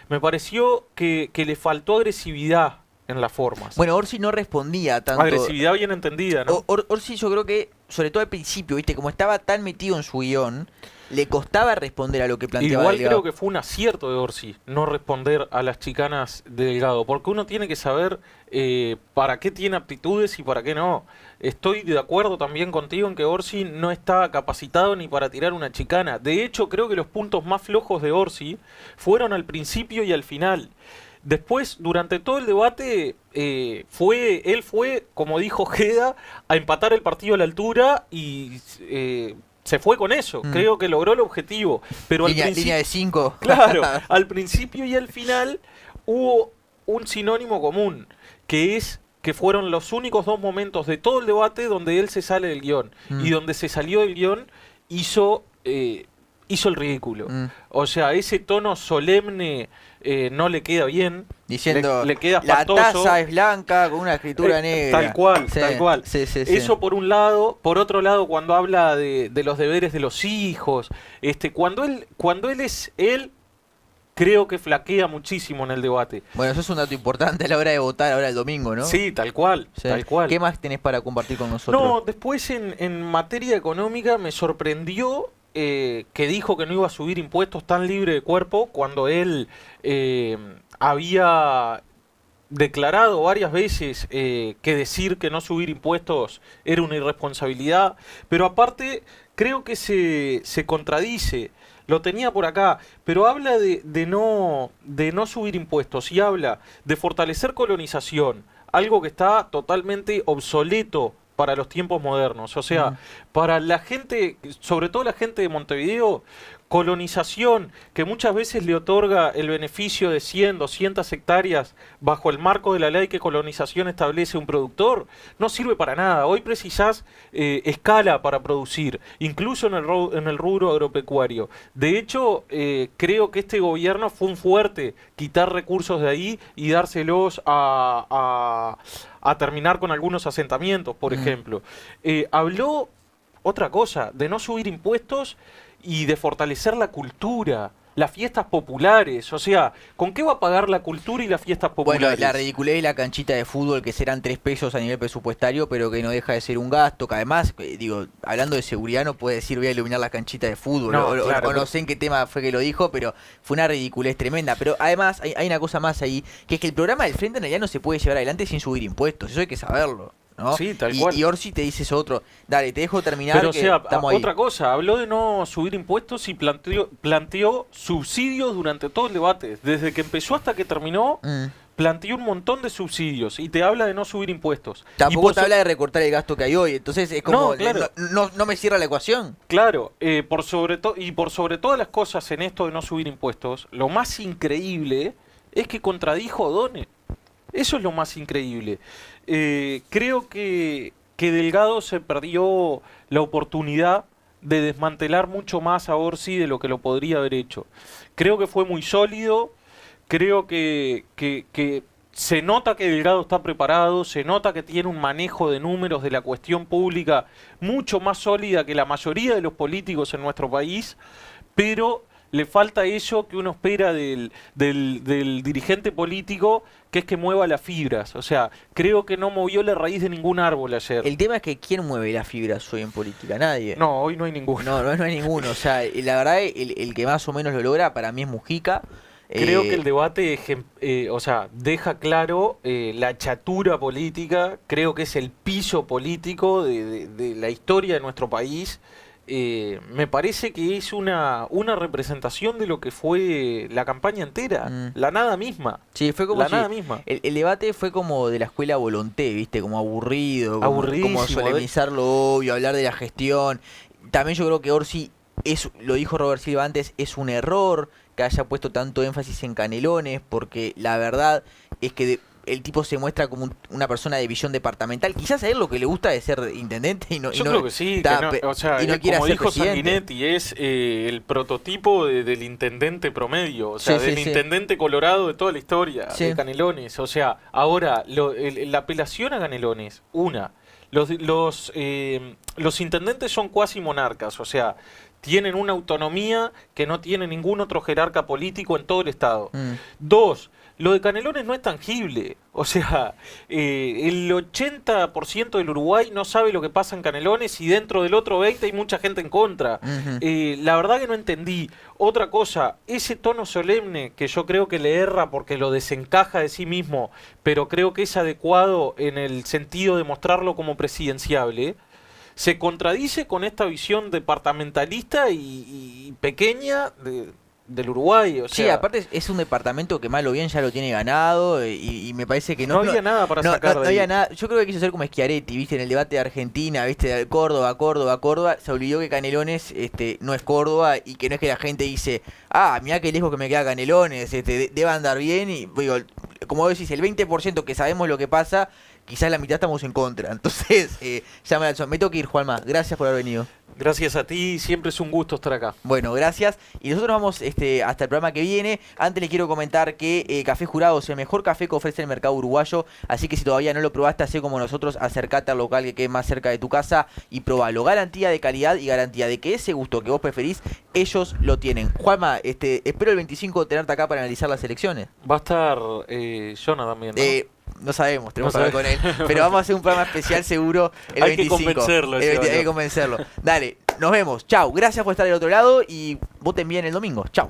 Me pareció que le faltó agresividad en las formas. Bueno, Orsi no respondía tanto. Agresividad bien entendida, ¿no? Orsi yo creo que, sobre todo al principio, viste, como estaba tan metido en su guión, le costaba responder a lo que planteaba Igual Delgado. creo que fue un acierto de Orsi no responder a las chicanas de Delgado, porque uno tiene que saber para qué tiene aptitudes y para qué no. Estoy de acuerdo también contigo en que Orsi no está capacitado ni para tirar una chicana. De hecho, creo que los puntos más flojos de Orsi fueron al principio y al final. Después, durante todo el debate, él fue, como dijo Ojeda, a empatar el partido a la altura y se fue con eso. Creo que logró el objetivo. Pero Línea de 5. Claro, al principio y al final hubo un sinónimo común, que fueron los únicos dos momentos de todo el debate donde él se sale del guión. Y donde se salió del guión hizo el ridículo. O sea, ese tono solemne no le queda bien. Diciendo, le queda la espantoso. taza es blanca con una escritura negra. Tal cual, Sí, tal cual. sí. Eso por un lado. Por otro lado, cuando habla de los deberes de los hijos, cuando él es él, creo que flaquea muchísimo en el debate. Bueno, eso es un dato importante a la hora de votar ahora el domingo, ¿no? Sí, tal cual, Sí. tal cual. ¿Qué más tenés para compartir con nosotros? No, después en materia económica me sorprendió que dijo que no iba a subir impuestos tan libre de cuerpo cuando él había declarado varias veces que decir que no subir impuestos era una irresponsabilidad, pero aparte creo que se contradice. Lo tenía por acá, pero habla de no subir impuestos y habla de fortalecer colonización, algo que está totalmente obsoleto para los tiempos modernos. O sea, para la gente, sobre todo la gente de Montevideo, colonización que muchas veces le otorga el beneficio de 100, 200 hectáreas bajo el marco de la ley que colonización establece un productor, no sirve para nada. Hoy precisás escala para producir, incluso en el rubro agropecuario. De hecho, creo que este gobierno fue un fuerte quitar recursos de ahí y dárselos a terminar con algunos asentamientos, por ejemplo. Habló otra cosa, de no subir impuestos y de fortalecer la cultura, las fiestas populares. O sea, ¿con qué va a pagar la cultura y las fiestas populares? Bueno, la ridiculez de la canchita de fútbol, que serán 3 pesos a nivel presupuestario, pero que no deja de ser un gasto, que además, digo, hablando de seguridad, no puede decir voy a iluminar la canchita de fútbol, No, o claro, no sé en qué tema fue que lo dijo, pero fue una ridiculez tremenda. Pero además hay una cosa más ahí, que es que el programa del Frente en realidad no se puede llevar adelante sin subir impuestos, eso hay que saberlo, ¿no? Sí, tal cual. Y Orsi te dice eso otro. Dale, te dejo terminar. Pero o que sea, estamos ahí. otra cosa, habló de no subir impuestos y planteó subsidios durante todo el debate. Desde que empezó hasta que terminó, planteó un montón de subsidios y te habla de no subir impuestos. Tampoco te habla de recortar el gasto que hay hoy, entonces es como, No, claro. no me cierra la ecuación. Claro, por sobre todas las cosas en esto de no subir impuestos, lo más increíble es que contradijo a O'Donnell. Eso es lo más increíble. Creo que Delgado se perdió la oportunidad de desmantelar mucho más a Orsi de lo que lo podría haber hecho. Creo que fue muy sólido, creo que se nota que Delgado está preparado, se nota que tiene un manejo de números de la cuestión pública mucho más sólida que la mayoría de los políticos en nuestro país, pero le falta eso que uno espera del dirigente político, que es que mueva las fibras. O sea, creo que no movió la raíz de ningún árbol ayer. El tema es que ¿quién mueve las fibras hoy en política? Nadie. No, hoy no hay ninguno. No hay ninguno. O sea, la verdad, el que más o menos lo logra para mí es Mujica. Creo que el debate deja claro la chatura política, creo que es el piso político de la historia de nuestro país. Me parece que es una representación de lo que fue la campaña entera, la nada misma. Sí, fue como nada misma. El debate fue como de la escuela Volonté, ¿viste? Como aburrido, como solemnizar lo obvio, hablar de la gestión. También yo creo que Orsi, lo dijo Robert Silva antes, es un error que haya puesto tanto énfasis en Canelones, porque la verdad es que el tipo se muestra como una persona de visión departamental. Quizás a él lo que le gusta es ser intendente y no. Yo creo que sí, como dijo Sanguinetti, es el prototipo del intendente promedio, o sea, del intendente colorado de toda la historia, de Canelones. O sea, ahora, la apelación a Canelones, los intendentes son cuasi monarcas, o sea, tienen una autonomía que no tiene ningún otro jerarca político en todo el estado. 2, lo de Canelones no es tangible. O sea, el 80% del Uruguay no sabe lo que pasa en Canelones y dentro del otro 20% hay mucha gente en contra. La verdad que no entendí. Otra cosa, ese tono solemne que yo creo que le erra porque lo desencaja de sí mismo, pero creo que es adecuado en el sentido de mostrarlo como presidenciable, se contradice con esta visión departamentalista y pequeña del Uruguay. O sea, sí, aparte es un departamento que mal o bien ya lo tiene ganado y me parece que no había nada para sacar de ahí. No había nada. Yo creo que quiso hacer como Schiaretti, ¿viste? En el debate de Argentina, ¿viste? De Córdoba, se olvidó que Canelones no es Córdoba y que no es que la gente dice, mirá qué lejos que me queda Canelones, debe andar bien y, digo, como decís, el 20% que sabemos lo que pasa, quizás la mitad estamos en contra. Entonces, ya me tengo que ir, Juanma. Gracias por haber venido. Gracias a ti, siempre es un gusto estar acá. Bueno, gracias. Y nosotros vamos hasta el programa que viene. Antes les quiero comentar que Café Jurado es el mejor café que ofrece el mercado uruguayo. Así que si todavía no lo probaste, hacé como nosotros, acercate al local que quede más cerca de tu casa y probalo. Garantía de calidad y garantía de que ese gusto que vos preferís, ellos lo tienen. Juanma, espero el 25 tenerte acá para analizar las elecciones. Va a estar Jonah también, ¿no? No sabemos, tenemos que hablar con él. Pero vamos a hacer un programa especial seguro el 25. Hay que convencerlo. Dale, nos vemos. Chau. Gracias por estar del otro lado y voten bien el domingo. Chau.